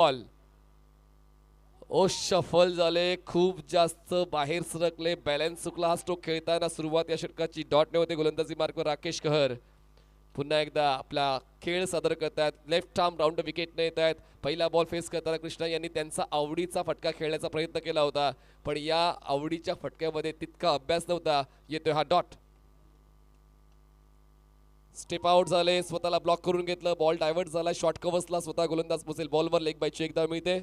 Ball ओ shuffle झाले, खूप जास्त बाहेर सरकले, बॅलन्स चुकला हा स्ट्रोक खेळताना. सुरुवात या षटकाची डॉट ने होते. गोलंदाजी मार्कवर राकेश कहर पुन्हा एकदा आपला खेळ सादर करतात. लेफ्ट आर्म राऊंड विकेटने येत आहेत. पहिला बॉल फेस करताना कृष्णा यांनी त्यांचा आवडीचा फटका खेळण्याचा प्रयत्न केला होता, पण या आवडीच्या फटक्यामध्ये तितका अभ्यास नव्हता. येतोय हा डॉट. स्टेप आउट झाले, स्वतःला ब्लॉक करून घेतलं, बॉल डायव्हर्ट झाला, शॉर्ट कव्हर्सला स्वतः गोलंदाज पोचेल बॉलवर. लेग बायची एकदा मिळते.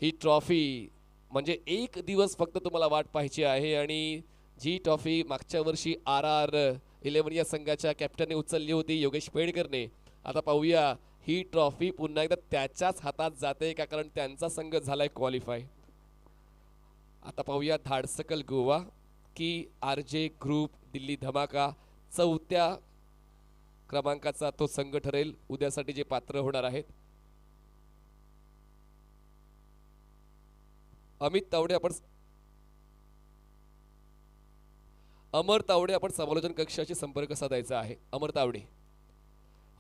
ही ट्रॉफी म्हणजे एक दिवस फक्त तुम्हाला वाट पाहायची आहे, आणि जी ट्रॉफी मागच्या वर्षी RR11 या संघाच्या कॅप्टनने उचलली होती योगेश पेडकरने. आता पाहूया ही ट्रॉफी पुन्हा एकदा त्याच्याच हातात जाते का, कारण त्यांचा संघ झालाय क्वालिफाय. आता पाहूया धाडसकल गोवा की RJ ग्रुप दिल्ली धमाका. चौथ्या क्रमांकाचा तो संघ ठरेल उद्यासाठी जे पात्र होणार आहेत. अमित तावडे आपण अमर तावडे आपण समालोचन कक्षाशी संपर्क साधायचा आहे. अमर तावडे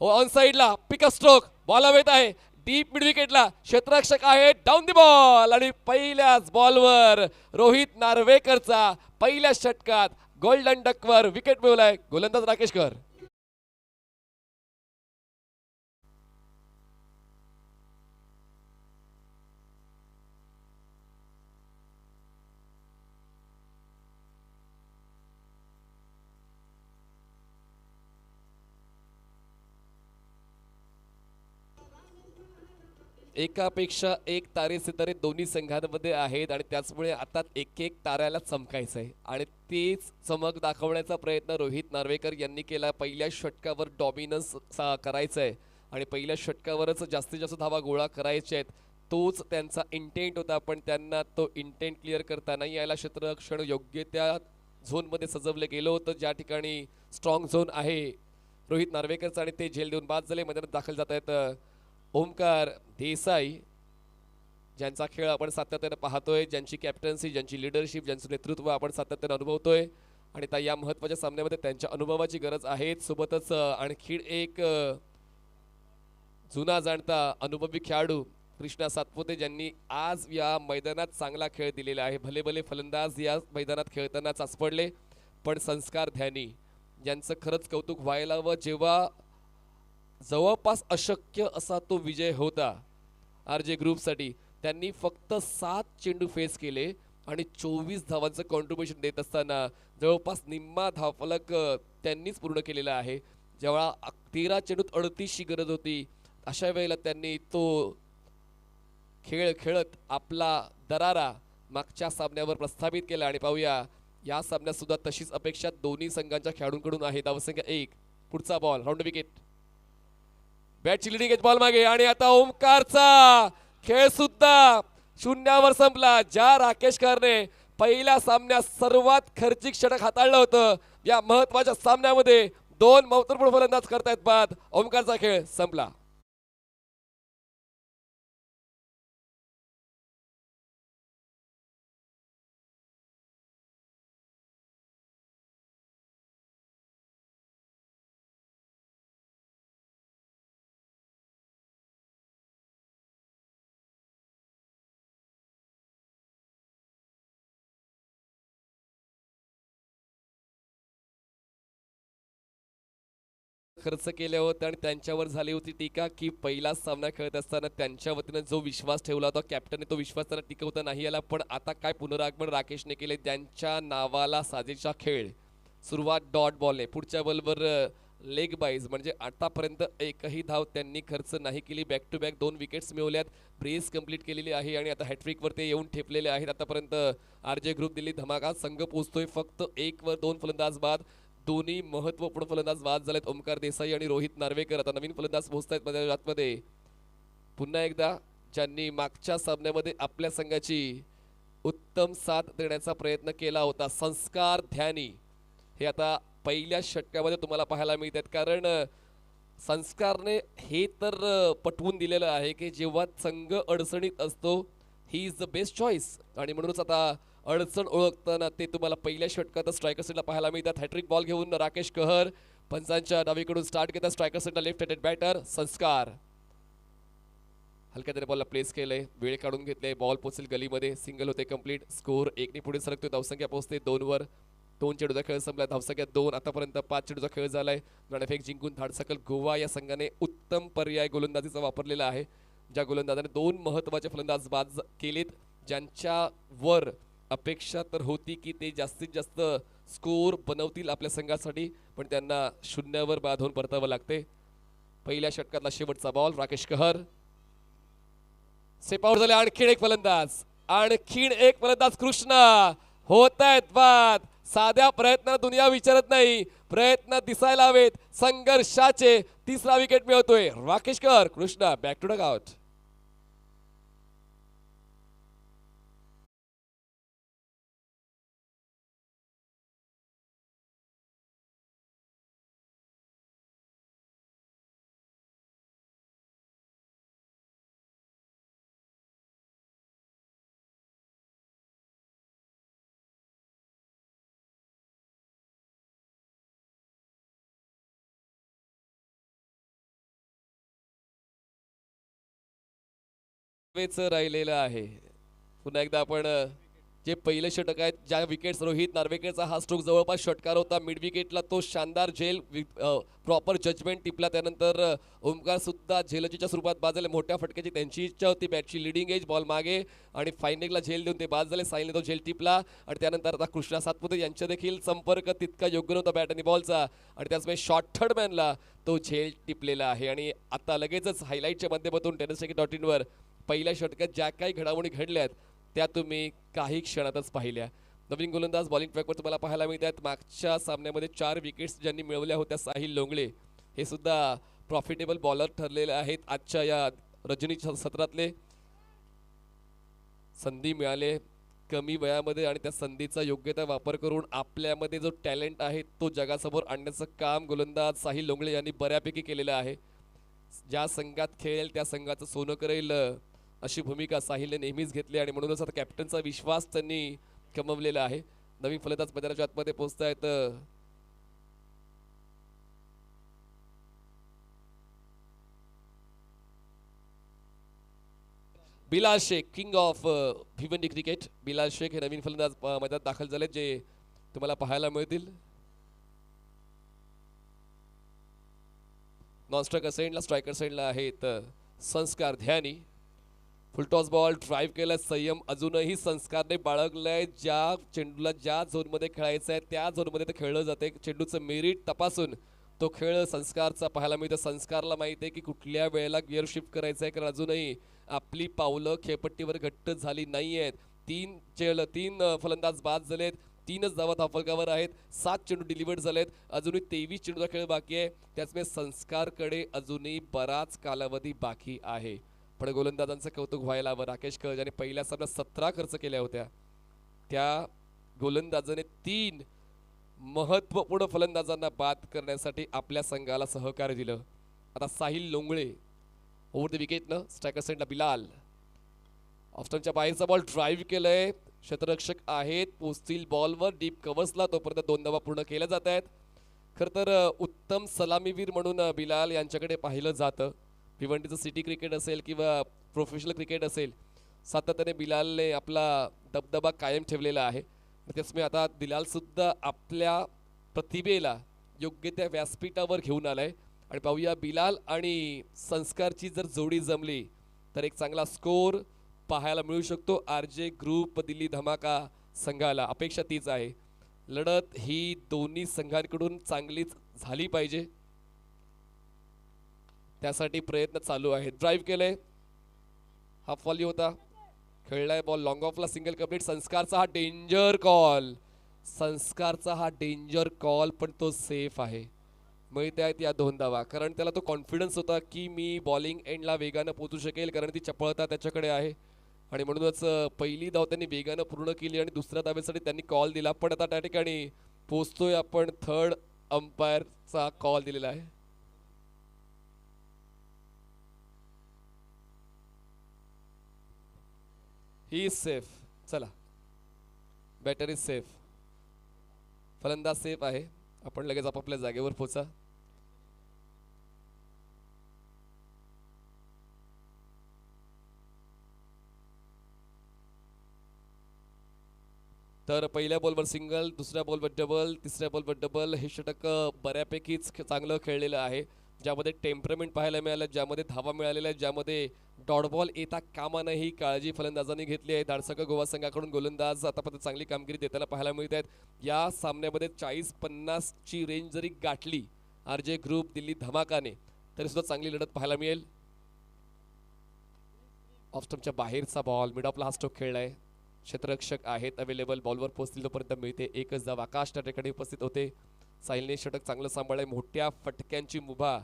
हो, ऑन साइडला पिक अ स्ट्रोक, बॉल हवेत आहे, डीप मिड विकेटला क्षेत्ररक्षक आहे, डाऊन दी बॉल, आणि पहिल्याच बॉलवर रोहित नार्वेकरचा पहिल्या षटकात गोल्डन डकवर विकेट मिळवलाय गोलंदाज राकेश कहर. एकापेक्षा एक तारे सितारे दोन्ही संघांमध्ये आहेत, आणि त्याचमुळे आता एक एक ताऱ्याला चमकायचं आहे, आणि तेच चमक दाखवण्याचा प्रयत्न रोहित नार्वेकर यांनी केला. पहिल्या षटकावर डॉमिनन्स करायचा आहे आणि पहिल्या षटकावरच जास्तीत जास्त धावा गोळा करायचे आहेत. तोच त्यांचा इंटेंट होता, पण त्यांना तो इंटेंट क्लिअर करता नाही यायला. क्षेत्ररक्षण योग्य त्या झोनमध्ये सजवलं गेलं होतं, ज्या ठिकाणी स्ट्रॉंग झोन आहे रोहित नार्वेकरचा, आणि ते झेल देऊन बाद झाले. मैदानात दाखल जात आहेत ओमकार देसाई, ज्यांचा खेळ आपण सातत्याने पाहतोय, ज्यांची कॅप्टन्सी, ज्यांची लिडरशिप, ज्यांचं नेतृत्व आपण सातत्याने अनुभवतोय, आणि त्या या महत्त्वाच्या सामन्यामध्ये त्यांच्या अनुभवाची गरज आहे. सोबतच आणखी एक जुना जाणता अनुभवी खेळाडू कृष्णा सातपुते, ज्यांनी आज या मैदानात चांगला खेळ दिलेला आहे. भले भले फलंदाज या मैदानात खेळताना चाचपडले, पण संस्कार ध्यानी यांचं खरंच कौतुक व्हायला हवं. जेव्हा जवळपास अशक्य असा तो विजय होता RJ ग्रुपसाठी, त्यांनी फक्त 7 चेंडू फेस केले आणि 24 धावांचं कॉन्ट्रीब्युशन देत असताना जवळपास निम्मा धावफलक त्यांनीच पूर्ण केलेला आहे. जेव्हा 13 चेंडूत 38ची गरज होती, अशा वेळेला त्यांनी तो खेळ खेळत आपला दरारा मागच्या सामन्यावर प्रस्थापित केला. आणि पाहूया या सामन्यात सुद्धा तशीच अपेक्षा दोन्ही संघांच्या खेळाडूंकडून आहे. धावसंख्या 1. पुढचा बॉल राऊंड विकेट, बॅटची लिडिंग एज बॉल मागे, आणि आता ओमकारचा खेळ सुद्धा शून्यावर संपला. ज्या राकेश कहरने पहिल्या सामन्यात सर्वात खर्चिक षटक हाताळलं होतं, या महत्वाच्या सामन्यामध्ये 2 महत्त्वपूर्ण फलंदाज करतायत बाद. ओमकारचा खेळ संपला. खर्च केले होते आणि त्यांच्यावर झाली होती टीका की पहिला सामना खेळत असताना त्यांच्या वतीने जो विश्वास ठेवला होता कॅप्टनने, तो विश्वास त्यांना टिकवता नाही आला. पण आता काय पुनरागमन राकेशने केले, त्यांच्या नावाला साजेचा खेळ. सुरुवात डॉट बॉलने, पुढच्या बॉलवर लेग बाईज, म्हणजे आतापर्यंत एकही धाव त्यांनी खर्च नाही केली. बॅक टू बॅक 2 विकेट्स मिळवल्यात, ब्रेस कंप्लीट केलेली आहे, आणि आता हॅट्रिकवर ते येऊन ठेपलेले आहेत. आतापर्यंत RJ ग्रुप दिल्ली धमाका संघ पोहोचतोय फक्त 1 वर 2 फलंदाज बाद. दोन्ही महत्वपूर्ण फलंदाज बाद झालेत, ओमकार देसाई आणि रोहित नार्वेकर. आता नवीन फलंदाज पोहोचतायत मैदानामध्ये. पुन्हा एकदा ज्यांनी मागच्या सामन्यामध्ये आपल्या संघाची उत्तम साथ देण्याचा प्रयत्न केला होता, संस्कार ध्यानी, हे आता पहिल्या षटकामध्ये तुम्हाला पाहायला मिळतात. कारण संस्कारने हे तर पटवून दिलेलं आहे की जेव्हा संघ अडचणीत असतो he is the best choice, आणि म्हणूनच आता अडचण ओळखताना ते तुम्हाला पहिल्या षटकात स्ट्रायकर सेटला पाहायला मिळतात. हॅट्रिक बॉल घेऊन राकेश कहर पंचांच्या डावीकडून स्टार्ट घेतात. स्ट्रायकर सेटला लेफ्ट हँडेड बॅटर संस्कार. हलक्या त्याने बॉलला प्लेस केलंय, वेळ काढून घेतले, बॉल पोचेल गलीमध्ये, सिंगल होते कंप्लीट. स्कोर 1 पुढे सरकतो, धावसंख्या पोहोचते 2 वर. 2 चेंडूचा खेळ संपला, धावसंख्या 2. आतापर्यंत 5 चेंडूचा खेळ झालाय. नाणेफेक जिंकून धाडसकल गोवा या संघाने उत्तम पर्याय गोलंदाजीचा वापरलेला आहे. ज्या गोलंदाजाने 2 महत्त्वाचे फलंदाज बाद केलेत, ज्यांच्या वर अपेक्षा तर होती की ते जास्तीत जास्त स्कोर बनवतील आपल्या संघासाठी, पण त्यांना 0वर बाद होऊन परतावं लागते. पहिल्या षटकातला शेवटचा बॉल, राकेश कहर सेप आउट झाले. आणखीन एक फलंदाज कृष्णा. होत आहेत बाद. साध्या प्रयत्नात दुनिया विचारत नाही, प्रयत्न दिसायला हवेत संघर्षाचे. तिसरा विकेट मिळतोय. राकेश कहर, Krishna back to dugout. राहिलेलं आहे. पुन्हा एकदा आपण जे पहिले षटक आहेत, ज्या विकेट्स रोहित नार्वेकरचा हा स्ट्रोक जवळपास षटकार होता. मिड विकेटला तो शानदार झेल प्रॉपर जजमेंट टिपला. त्यानंतर ओमकार सुद्धा झेलचीच्या स्वरूपात बाद झाले. मोठ्या फटक्याची त्यांची इच्छा होती, बॅटची लिडिंग एज, बॉल मागे आणि फायनलला झेल देऊन ते बाद झाले. साईलने तो झेल टिपला आणि त्यानंतर आता कृष्णा सातपुते यांच्या देखील संपर्क तितका योग्य नव्हता बॅट आणि बॉलचा, आणि त्याचमुळे शॉर्ट थर्ड मॅनला तो झेल टिपलेला आहे. आणि आता लगेचच हायलाईटच्या माध्यमातून tennis.in.वर पहिल्या षटकात ज्या काही घडामोडी घडल्यात त्या तुम्ही काही क्षणातच पाहिल्या. नवीन गोलंदाज बॉलिंग ट्रॅकवर तुम्हाला पाहायला मिळतात. मागच्या सामन्यामध्ये 4 विकेट्स ज्यांनी मिळवल्या होत्या, साहिल लोंगळे हे सुद्धा प्रॉफिटेबल बॉलर ठरलेले आहेत. आजच्या या रजनी सत्रातले संधी मिळाले कमी वयामध्ये, आणि त्या संधीचा योग्यता वापर करून आपल्यामध्ये जो टॅलेंट आहे तो जगासमोर आणण्याचं काम गोलंदाज साहिल लोंगळे यांनी बऱ्यापैकी केलेलं आहे. ज्या संघात खेळेल त्या संघाचं सोनं करेल अशी भूमिका साहिलने नेहमीच घेतली, आणि म्हणूनच आता कॅप्टनचा विश्वास त्यांनी कमवलेला आहे. नवीन फलंदाज मैदानाच्या आतमध्ये पोहोचतायत. Bilal Shaikh, king of Bhiwandi cricket. Bilal Shaikh हे नवीन फलंदाज मैदानात दाखल झाले, जे तुम्हाला पाहायला मिळतील. नॉन स्ट्रायकर साईडला, स्ट्रायकर साईडला आहेत संस्कार ध्यानी. फुलटॉस बॉल ड्राईव्ह केला. संयम अजूनही संस्कारने बाळगलाय. ज्या चेंडूला ज्या झोनमध्ये खेळायचं आहे त्या झोनमध्ये ते खेळलं जाते. चेंडूचं मेरिट तपासून तो खेळ संस्कारचा पाहायला मिळतो. संस्कारला माहिती आहे की कुठल्या वेळेला गिअर शिफ्ट करायचं आहे, कारण अजूनही आपली पावलं खेळपट्टीवर घट्ट झाली नाही आहेत. 3 फलंदाज बाद झालेत, 3च धावा धावफलकावर आहेत, 7 चेंडू डिलिव्हर्ड झालेत, अजूनही 23 चेंडूचा खेळ बाकी आहे. त्याचमुळे संस्कारकडे अजूनही बराच कालावधी बाकी आहे. पण गोलंदाजांचं कौतुक व्हायला हवं. राकेश कहर ज्याने पहिल्या सामन्यात 17 खर्च केल्या होत्या, त्या गोलंदाजाने 3 महत्त्वपूर्ण फलंदाजांना बाद करण्यासाठी आपल्या संघाला सहकार्य दिलं. आता साहिल लोंगळे ओव्हर द विकेटनं. स्ट्रायकर साईडला बिलाल. ऑफस्टनच्या बाहेरचा बॉल ड्राईव्ह केलंय. क्षेत्ररक्षक आहेत, पोचतील बॉलवर, डीप कव्हर्सला. तोपर्यंत 2 धावा पूर्ण केल्या जात आहेत. खरं तर उत्तम सलामीवीर म्हणून बिलाल यांच्याकडे पाहिलं जातं. भिवंडीचं सिटी क्रिकेट असेल किंवा प्रोफेशनल क्रिकेट असेल, सातत्याने बिलालने आपला दबदबा कायम ठेवलेला आहे. त्याचमुळे आता बिलालसुद्धा आपल्या प्रतिभेला योग्य त्या व्यासपीठावर घेऊन आलाय. आणि पाहूया बिलाल आणि संस्कारची जर जोडी जमली तर एक चांगला स्कोर पाहायला मिळू शकतो. RJ ग्रुप दिल्ली धमाका संघाला अपेक्षा तीच आहे. लढत ही दोन्ही संघांकडून चांगलीच झाली पाहिजे, त्यासाठी प्रयत्न चालू आहेत. ड्राईव्ह केले, हाफ वॉली होता, खेळलाय बॉल लॉंग ऑफला, सिंगल कंप्लीट. संस्कारचा हा डेंजर कॉल, पण तो सेफ आहे. मिळते आहेत या 2 धावा, कारण त्याला तो कॉन्फिडन्स होता की मी बॉलिंग एंडला वेगानं पोहोचू शकेल, कारण ती चपळता त्याच्याकडे आहे. आणि म्हणूनच पहिली धाव त्यांनी वेगानं पूर्ण केली आणि दुसऱ्या धावेसाठी त्यांनी कॉल दिला. पण आता त्या ठिकाणी पोहोचतोय आपण, थर्ड अंपायरचा कॉल दिलेला आहे. He is safe. चला, बॅटर इज सेफ, फलंदाज सेफ आहे. आपण लगेच आपापल्या जागेवर पोचा. तर पहिल्या बॉलवर सिंगल, दुसऱ्या बॉलवर डबल, तिसऱ्या बॉलवर डबल. हे षटक बऱ्यापैकीच चांगलं खेळलेलं आहे, ज्यामध्ये टेम्परमेंट पाहायला मिळालं, ज्यामध्ये धावा मिळालेल्या आहेत, ज्यामध्ये डॉट बॉल येता कामा नये ही काळजी फलंदाजांनी घेतली आहे. धाडसक गोवा संघाकडून गोलंदाज आतापर्यंत चांगली कामगिरी देताना पाहायला मिळत आहेत. या सामन्यामध्ये 40-50 ची रेंज जरी गाठली आरजे ग्रुप दिल्ली धमाकाने तरी सुद्धा चांगली लढत पाहायला मिळेल. ऑफस्टमच्या बाहेरचा ball, mid of last stroke खेळलाय. क्षेत्ररक्षक आहेत अवेलेबल, बॉलवर पोहोचतील तोपर्यंत मिळते एकच धाव. आकाश त्या ठिकाणी उपस्थित होते. साहिलने षटक चांगलं सांभाळलंय. मोठ्या फटक्यांची मुभा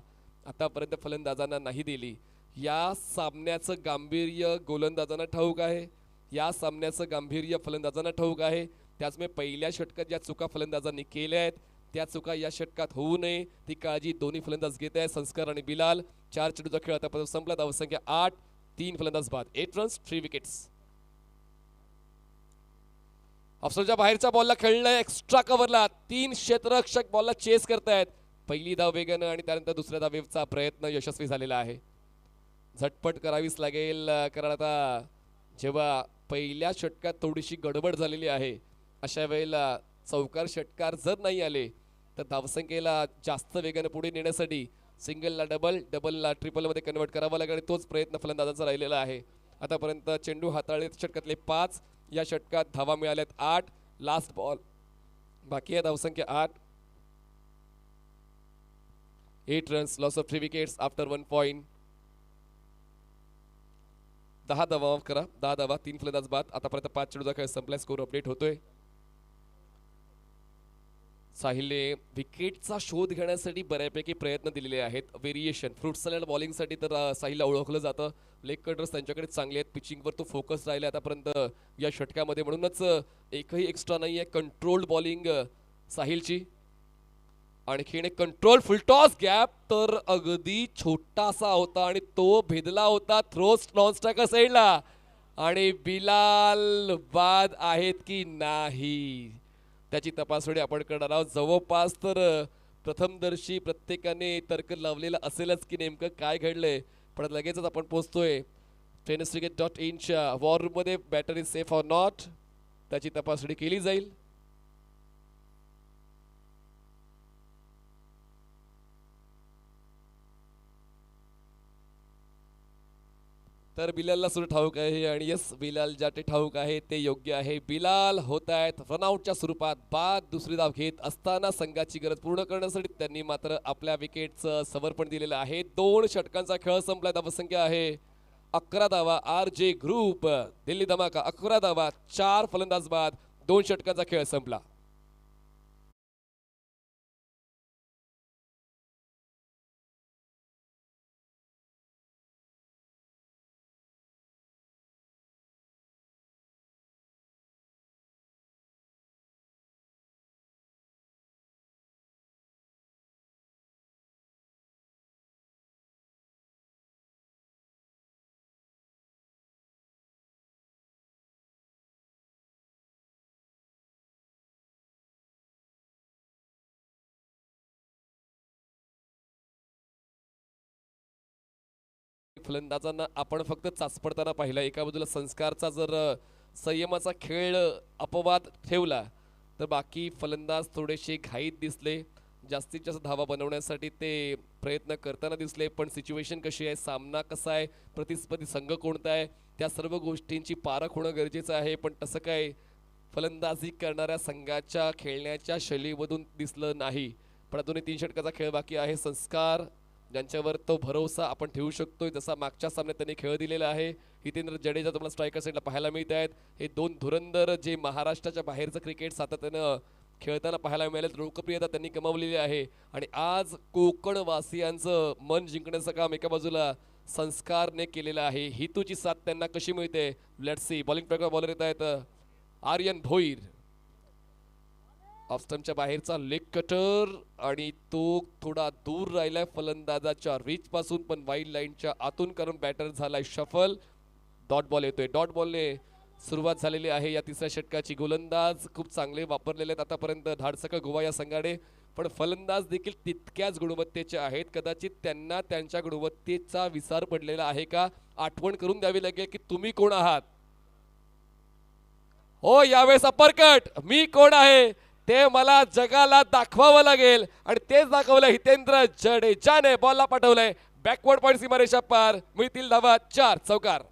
आतापर्यंत फलंदाजांना नाही दिली. या सामन्याचं गांभीर्य गोलंदाजांना ठाऊक आहे, या सामन्याचं गांभीर्य फलंदाजांना ठाऊक आहे. त्याचमुळे पहिल्या षटकात ज्या चुका फलंदाजांनी केल्या आहेत त्या चुका या षटकात होऊ नये ती काळजी दोन्ही फलंदाज घेत आहेत. संस्कार आणि बिलाल. 4 चेंडूचा खेळ आतापर्यंत संपला. धावसंख्या 8, 3 फलंदाज बाद, 8 रन्स 3 विकेट्स. ऑफस्टमच्या बाहेरच्या बॉलला खेळलंय एक्स्ट्रा कव्हरला. 3 क्षेत्ररक्षक बॉलला चेस करतायत. पहिली धाव वेगानं आणि त्यानंतर दुसऱ्या धावेचा प्रयत्न यशस्वी झालेला आहे. झटपट करावीच लागेल, कारण आता जेव्हा पहिल्या षटकात थोडीशी गडबड झालेली आहे अशा वेळेला चौकार षटकार जर नाही आले तर धावसंख्येला जास्त वेगानं पुढे नेण्यासाठी सिंगलला डबल, डबलला ट्रिपलमध्ये कन्वर्ट करावं लागेल. तोच प्रयत्न फलंदाजांचा राहिलेला आहे. आतापर्यंत चेंडू हाताळले षटकातले 5, या षटकात धावा मिळाल्यात 8. लास्ट बॉल बाकी आहे, धावसंख्या 8, 8 runs, loss of 3 wickets after 1 point. 10 धावा माफ करा, 10 धावा, 3 फलंदाज बाद. आतापर्यंत 5 चेंडूचा खेळ संपलाय. स्कोर अपडेट होतोय. साहिलने विकेटचा शोध घेण्यासाठी बऱ्यापैकी प्रयत्न दिलेले आहेत. व्हेरिएशन फ्रूट सॅलड बॉलिंगसाठी तर साहिलला ओळखलं जातं. लेग कटर्स त्यांच्याकडे चांगले आहेत. पिचिंगवर तो फोकस राहिला आतापर्यंत या षटकामध्ये, म्हणूनच एकही एक्स्ट्रा नाही आहे. कंट्रोल्ड बॉलिंग साहिलची. आणखीन एक कंट्रोल फुलटॉस गॅप तर अगदी छोटासा होता आणि तो भेदला होता थ्रोस नॉन स्ट्रायकर साईडला. आणि बिलाल बाद आहेत की नाही त्याची तपासणी आपण करणार आहोत. जवळपास तर प्रथमदर्शी प्रत्येकाने तर्क लावलेला असेलच की नेमकं काय घडलंय, पण लगेचच आपण पोहोचतोय tenniscricket.in वॉर रूममध्ये. Batter is safe or not त्याची तपासणी केली जाईल. तर बिलालला सुद्धा ठाऊक आहे आणि यस, बिलाल ज्या ते ठाऊक आहे ते योग्य आहे. बिलाल होत आहेत रनआउटच्या स्वरूपात बाद. दुसरी धाव घेत असताना संघाची गरज पूर्ण करण्यासाठी त्यांनी मात्र आपल्या विकेटचं समर्पण दिलेलं आहे. 2 षटकांचा खेळ संपला. धावसंख्या आहे 11 धावा. आरजे ग्रुप दिल्ली धमाका 11 धावा, 4 फलंदाज बाद. 2 षटकांचा खेळ संपला. फलंदाजांना आपण फक्त चाचपडताना पाहिलं. एका बाजूला संस्कारचा जर संयमाचा खेळ अपवाद ठेवला तर बाकी फलंदाज थोडेसे घाईत दिसले. जास्तीत जास्त धावा बनवण्यासाठी ते प्रयत्न करताना दिसले. पण सिच्युएशन कशी आहे, सामना कसा आहे, प्रतिस्पर्धी संघ कोणता आहे, त्या सर्व गोष्टींची पारख होणं गरजेचं आहे. पण तसं काय फलंदाजी करणाऱ्या संघाच्या खेळण्याच्या शैलीमधून दिसलं नाही. पण अजूनही 3 षटकाचा खेळ बाकी आहे. संस्कार ज्यांच्यावर तो भरोसा आपण ठेवू शकतोय, जसा मागच्या सामन्यात त्यांनी खेळ दिलेला आहे. हितेंद्र जडेजा तुम्हाला स्ट्रायकर साईडला पाहायला मिळत आहेत. हे 2 धुरंदर जे महाराष्ट्राच्या बाहेरचं क्रिकेट सातत्यानं खेळताना पाहायला मिळाले. लोकप्रियता त्यांनी कमावलेली आहे आणि आज कोकणवासियांचं मन जिंकण्याचं काम एका बाजूला संस्कारने केलेलं आहे. हितूची साथ त्यांना कशी मिळते, लेट्स सी. बॉलिंग प्रकार बॉलर येत आहेत आर्यन भोईर. ऑफस्टमच्या बाहेरचा लेग कटर आणि तो थोडा दूर राहिलाय फलंदाजाच्या रीच पासून, पण वाईड लाईनच्या आतून करून बॅटर झालाय शफल. डॉट बॉल येतोय. डॉट बॉलने सुरुवात झालेली आहे या तिसऱ्या षटकाची. गोलंदाज खूप चांगले वापरलेले आहेत आतापर्यंत धाडसक गोवा या संघाने, पण फलंदाज देखील तितक्याच गुणवत्तेचे आहेत. कदाचित त्यांना त्यांच्या गुणवत्तेचा विसर पडलेला आहे का, आठवण करून द्यावी लागेल की तुम्ही कोण आहात. हो यावेळेस अपरकट मी कोण आहे ते मला जगाला दाखवावं लागेल आणि तेच दाखवलं हितेंद्र जडेजाने बॉलला पाठवलंय बॅकवर्ड पॉइंट सीमारेषा पार मिळतील धावा 4 चौकार.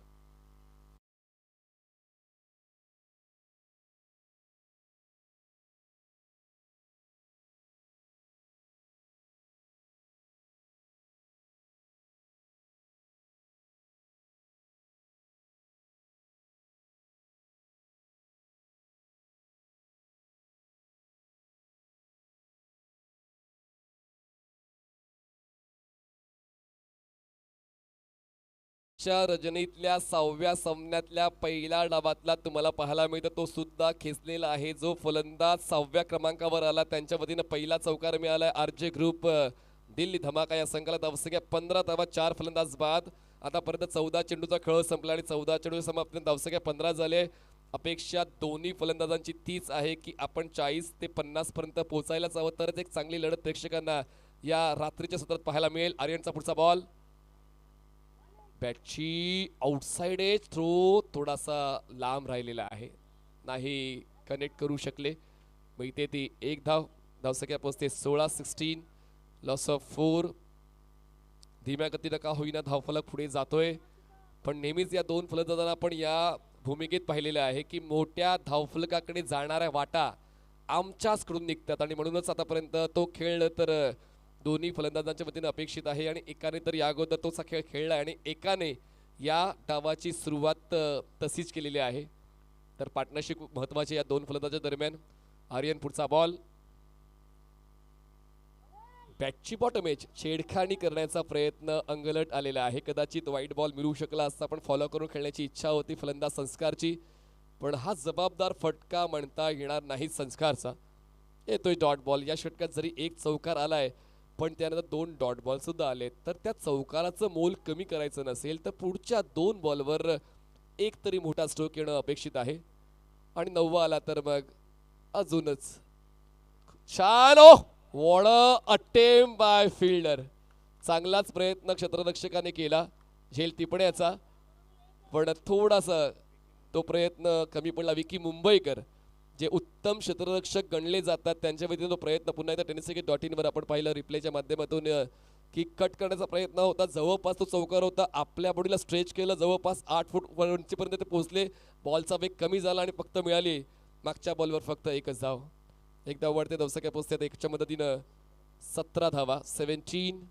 रजनीतल्या 6व्या सामन्यातल्या पहिल्या डावातला तुम्हाला पाहायला मिळतं तो सुद्धा खेचलेला आहे जो फलंदाज 6व्या क्रमांकावर आला त्यांच्या वतीनं पहिला चौकार मिळालाय आरजे ग्रुप दिल्ली धमाका या संघाला धावसंख्या 15 धावा 4 फलंदाज बाद. आतापर्यंत 14 चेंडूचा खेळ संपला आणि 14 चेंडू समाप्तीने धावसंख्या 15 झाले. अपेक्षा दोन्ही फलंदाजांची तीच आहे की आपण 40 ते 50 पर्यंत पोहोचायलाच हवं तरच एक चांगली लढत प्रेक्षकांना या रात्रीच्या सत्रात पाहायला मिळेल. आर्यनचा पुढचा बॉल बॅटची आउटसाइड एज थ्रो थोडासा लांब राहिलेला आहे नाही कनेक्ट करू शकले मिळते ती एक धाव. धावसंख्या पोहोचते 16-16 लॉस ऑफ 4. धीम्या गतीनं का होईना धावफलक पुढे जातोय पण नेहमीच या दोन फलंदाजांना आपण या भूमिकेत पाहिलेलं आहे की मोठ्या धावफलकाकडे जाणाऱ्या वाटा आमच्याच कडून निघतात आणि म्हणूनच आतापर्यंत तो खेळ तर दोन्ही फलंदाजांच्या वतीने अपेक्षित आहे आणि एकाने तर या अगोदर तोचा खेळ खेळला आणि एकाने या डावाची सुरुवात तशीच केलेली आहे. तर पार्टनरशिप महत्वाची या दोन फलंदाजांच्या दरम्यान. आर्यन पुढचा बॉल बॅटची बॉटम एज छेडखानी करण्याचा प्रयत्न अंगलट आलेला आहे. कदाचित वाईट बॉल मिळू शकला असता पण फॉलो करून खेळण्याची इच्छा होती फलंदाज संस्कारची पण हा जबाबदार फटका म्हणता येणार नाही संस्कारचा. येतोय डॉट बॉल. या षटकात जरी एक चौकार आलाय पण त्यानंतर 2 डॉट बॉल सुद्धा आले तर त्या चौकाराचं मोल कमी करायचं नसेल तर पुढच्या 2 बॉलवर एक तरी मोठा स्ट्रोक येणं अपेक्षित आहे आणि 9वा आला तर मग अजूनच छान. Oh what a attempt by fielder. चांगलाच प्रयत्न क्षेत्ररक्षकाने केला झेल टिपण्याचा पण थोडासा तो प्रयत्न कमी पडला. विकी मुंबईकर जे उत्तम क्षेत्ररक्षक गणले जातात त्यांच्या वतीने तो प्रयत्न पुन्हा एकदा tenniscricket.in वर आपण पाहिलं रिप्लेच्या माध्यमातून की कट करण्याचा प्रयत्न होता जवळपास तो चौकार होता आपल्या बॉडीला स्ट्रेच केलं जवळपास 8 फूट उंचीपर्यंत ते पोहोचले. बॉलचा वेग कमी झाला आणि फक्त मिळाली मागच्या बॉलवर फक्त एकच धाव. एक धाव वाढते धावसंख्या पोहोचते एकच्या मदतीनं 17 धावा 17.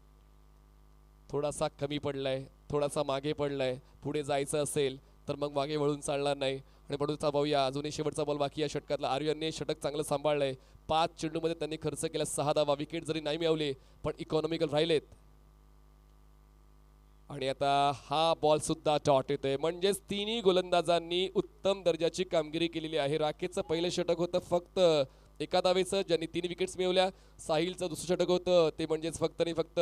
थोडासा कमी पडलाय थोडासा मागे पडलाय पुढे जायचं असेल तर मग मागे वळून चालणार नाही आणि पडूचा पाहूया अजूनही शेवटचा बॉल बाकी या षटकातला. आर्यनने षटक चांगलं सांभाळलंय 5 चेंडूमध्ये त्यांनी खर्च केला 6 धावा. विकेट जरी नाही मिळवले पण इकॉनॉमिकल राहिलेत आणि आता हा बॉल सुद्धा डॉट येतोय म्हणजेच तिन्ही गोलंदाजांनी उत्तम दर्जाची कामगिरी केलेली आहे. राकेशचं पहिलं षटक होतं फक्त एका धावेचं ज्यांनी 3 विकेट्स मिळवल्या. साहिलचं दुसरं षटक होतं ते म्हणजेच फक्त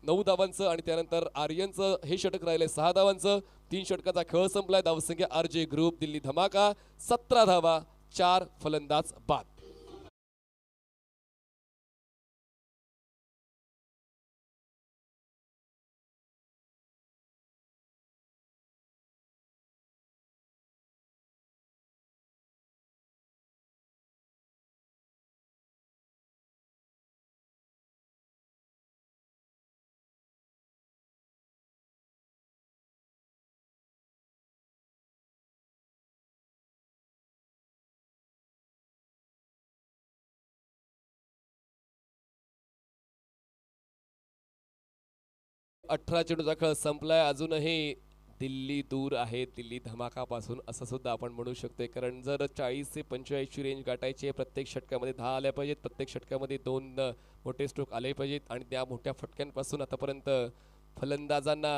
9 धावांचं आणि त्यानंतर आर्यनचं हे षटक राहिलंय 6 धावांचं. 3 षटकाचा खेळ संपलाय. धावसंख्या आरजे ग्रुप दिल्ली धमाका 17 धावा 4 फलंदाज बाद. अठरा चेंडूचा खेळ संपलाय. अजूनही दिल्ली दूर आहे दिल्ली धमाकापासून असं सुद्धा आपण म्हणू शकतोय कारण जर 40 ते 45 रेंज गाठायची प्रत्येक षटकामध्ये 10 आल्या पाहिजेत प्रत्येक षटकामध्ये 2 मोठे स्ट्रोक आले पाहिजेत आणि त्या मोठ्या फटक्यांपासून आतापर्यंत फलंदाजांना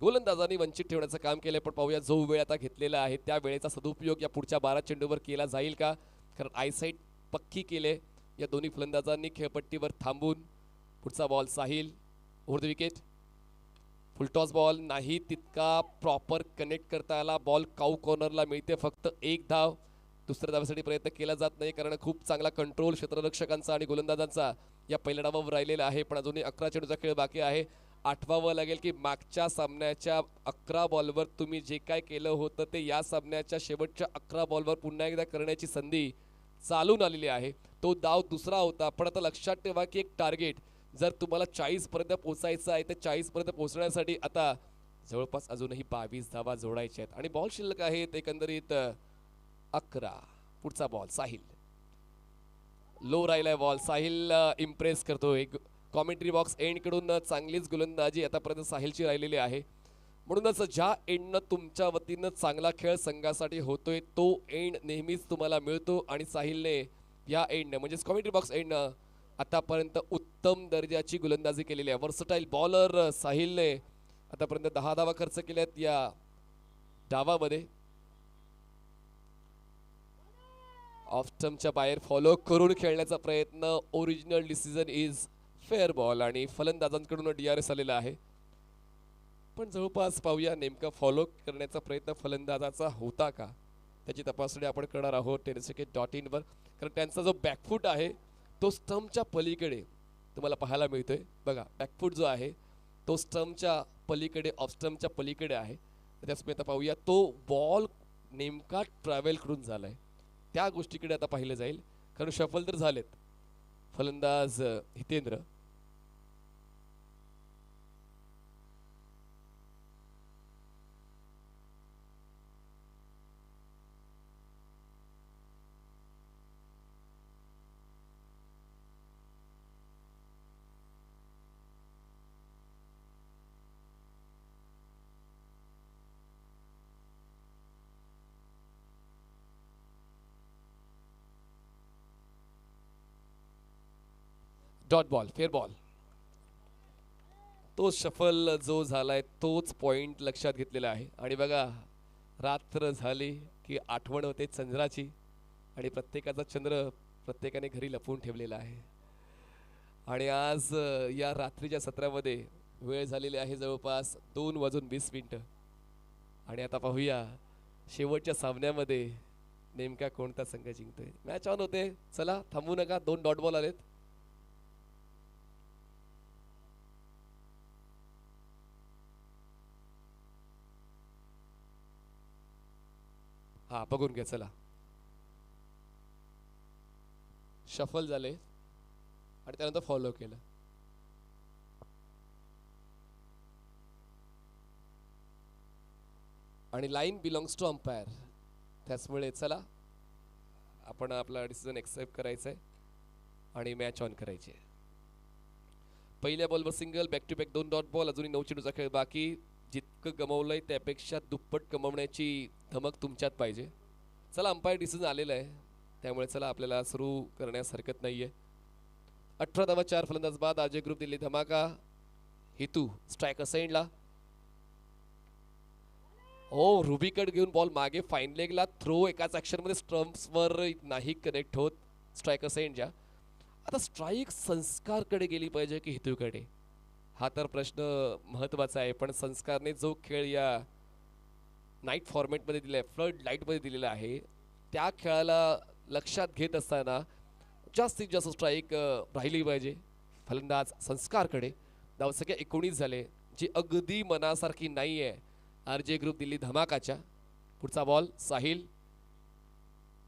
गोलंदाजांनी वंचित ठेवण्याचं काम केलंय. पण पाहूया जो वेळ आता घेतलेला आहे त्या वेळेचा सदुपयोग या पुढच्या 12 चेंडूवर केला जाईल का कारण आयसाईट पक्की केले या दोन्ही फलंदाजांनी खेळपट्टीवर थांबून. पुढचा ball Sahil over the wicket. Full toss ball नाही तितका प्रॉपर कनेक्ट करता आला. बॉल काऊ कॉर्नरला मिळते फक्त एक धाव. दुसऱ्या धावासाठी प्रयत्न केला जात नाही कारण खूप चांगला कंट्रोल क्षेत्ररक्षकांचा आणि गोलंदाजांचा या पहिल्या डावावर राहिलेला आहे. पण अजूनही 11 चेंडूचा खेळ बाकी आहे. आठवावं लागेल की मागच्या सामन्याच्या 11 बॉलवर तुम्ही जे काय केलं होतं ते या सामन्याच्या शेवटच्या 11 बॉलवर पुन्हा एकदा करण्याची संधी चालून आलेली आहे. तो डाव दुसरा होता, पण आता लक्षात ठेवा की एक टार्गेट जर तुम्हाला 40 पर्यंत पोहोचायचं आहे, तर 40 पर्यंत पोहोचण्यासाठी आता जवळपास अजूनही 22 धावा जोडायच्या आहेत आणि बॉल शिल्लक आहेत एकंदरीत 11. पुढचा बॉल साहिल, लो राहिलाय बॉल. साहिल इम्प्रेस करतोय. कॉमेंट्री बॉक्स एंड कडून चांगलीच गोलंदाजी आतापर्यंत साहिलची राहिलेली आहे. म्हणूनच ज्या एंडनं तुमच्या वतीनं चांगला खेळ संघासाठी होतोय तो एंड नेहमीच तुम्हाला मिळतो आणि साहिलने या एंडनं म्हणजेच कॉमेंट्री बॉक्स एंडनं आतापर्यंत उत्तम दर्जाची गोलंदाजी केलेली आहे. वर्सटाईल बॉलर साहिलने आतापर्यंत 10 धावा खर्च केल्यात या डावामध्ये. ऑफ स्टंपच्या बाहेर फॉलो करून खेळण्याचा प्रयत्न. Original decision is fair ball आणि फलंदाजांकडून DRS आलेला आहे. पण जवळपास पाहूया नेमका फॉलो करण्याचा प्रयत्न फलंदाजाचा होता का, त्याची तपासणी आपण करणार आहोत tenniscricket.in वर. कारण त्यांचा जो बॅकफूट आहे तो स्टंपच्या पलीकडे तुम्हाला पाहायला मिळतोय. बघा बॅकफूट जो आहे तो स्टंपच्या पलीकडे, ऑफ स्टंपच्या पलीकडे आहे. त्याच्यामुळे आता पाहूया तो बॉल नेमका ट्रॅव्हल करून झालाय, त्या गोष्टीकडे आता पाहिलं जाईल. कारण शफल तर झालेत. फलंदाज Hitendra, dot ball, fair ball. तो शफल जो झालाय तोच पॉइंट लक्षात घेतलेला आहे. आणि बघा रात्र झाली की आठवण होते चंद्राची आणि प्रत्येकाचा चंद्र प्रत्येकाने घरी लपवून ठेवलेला आहे. आणि आज या रात्रीच्या सत्रामध्ये वेळ झालेली आहे जवळपास 2:20 आणि आता पाहूया शेवटच्या सामन्यामध्ये नेमका कोणता संघ जिंकतोय. मॅच ऑन होते, चला थांबू नका. 2 डॉट बॉल आलेत. हा बघून घ्या चला. शफल झाले आणि त्यानंतर फॉलो केलं. आणि लाईन बिलॉंग्स टू अंपायर. त्याचमुळे चला आपण आपला डिसिजन एक्सेप्ट करायचा आहे आणि मॅच ऑन करायची आहे. पहिल्या बॉलवर single, back to back 2 dot ball. अजूनही 9 चेंडूचा खेळ बाकी. जितकं गमवलंय त्यापेक्षा दुप्पट कमवण्याची धमक तुमच्यात पाहिजे. चला अंपायर डिसिजन आलेला आहे, त्यामुळे चला आपल्याला सुरू करण्यास हरकत नाहीये. 18 धावा 4 फलंदाज बाद. अजय ग्रुप दिल्ली धमाका. हितू स्ट्रायकर सेंडला. हो रुबी कट घेऊन बॉल मागे फाईन लेगला. थ्रो एकाच ॲक्शनमध्ये स्टंप्सवर नाही कनेक्ट होत स्ट्रायकर सेंडच्या. आता स्ट्राईक संस्कारकडे गेली पाहिजे की हितूकडे, हा तर प्रश्न महत्त्वाचा आहे. पण संस्कारने जो खेळ या नाईट फॉर्मॅटमध्ये दिला आहे, फ्लड लाईटमध्ये दिलेला आहे, त्या खेळाला लक्षात घेत असताना जास्तीत जास्त स्ट्राईक राहिली पाहिजे फलंदाज संस्कारकडे. धावसंख्या 19 झाले, जी अगदी मनासारखी नाही आहे RJ ग्रुप दिल्ली धमाकाच्या. पुढचा बॉल साहिल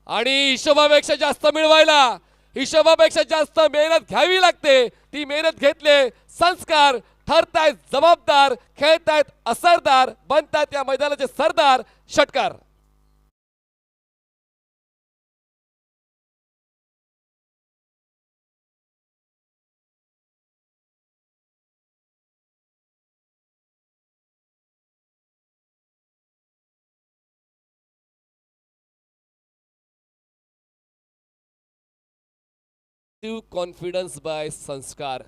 आणि हिशोबापेक्षा जास्त मिळवायला, हिशोबापेक्षा जास्त मेहनत घ्यावी लागते. ती मेहनत घेतले संस्कार. ठरतायत जबाबदार, खेळतायत असरदार, बनतायत या मैदानाचे सरदार. षटकार. कॉन्फिडन्स बाय संस्कार.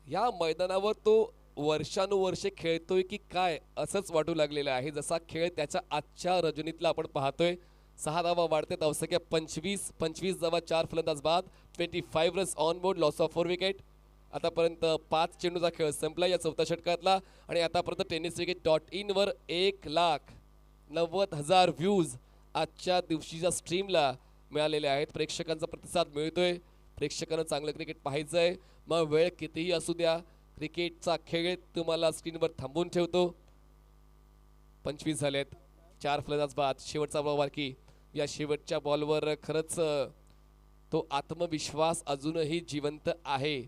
या मैदानावर तो वर्षानुवर्षे खेळतोय की काय असंच वाटू लागलेलं आहे. जसा खेळ त्याच्या आजच्या रजनीतला आपण पाहतोय. 6 धावा वाढते, धावसंख्या 25 धावा 4 फलंदाज बाद. 25 runs on board, loss of 4 wicket. आतापर्यंत 5 चेंडूचा खेळ संपला या चौथ्या षटकातला. आणि आतापर्यंत tenniscricket.in वर 1,90,000 व्ह्यूज आजच्या दिवशीच्या स्ट्रीमला मिळालेले आहेत. प्रेक्षकांचा प्रतिसाद मिळतोय. प्रेक्षकांना चांगलं क्रिकेट पाहायचं आहे, मग वेळ कितीही असू द्या. क्रिकेटचा खेळ तुम्हाला स्क्रीनवर थांबवून ठेवतो. 25 झालेत. 4 फलंदाज बाद. शेवटचा बॉल बाकी. या शेवटच्या बॉलवर खरंच तो आत्मविश्वास अजूनही जिवंत आहे.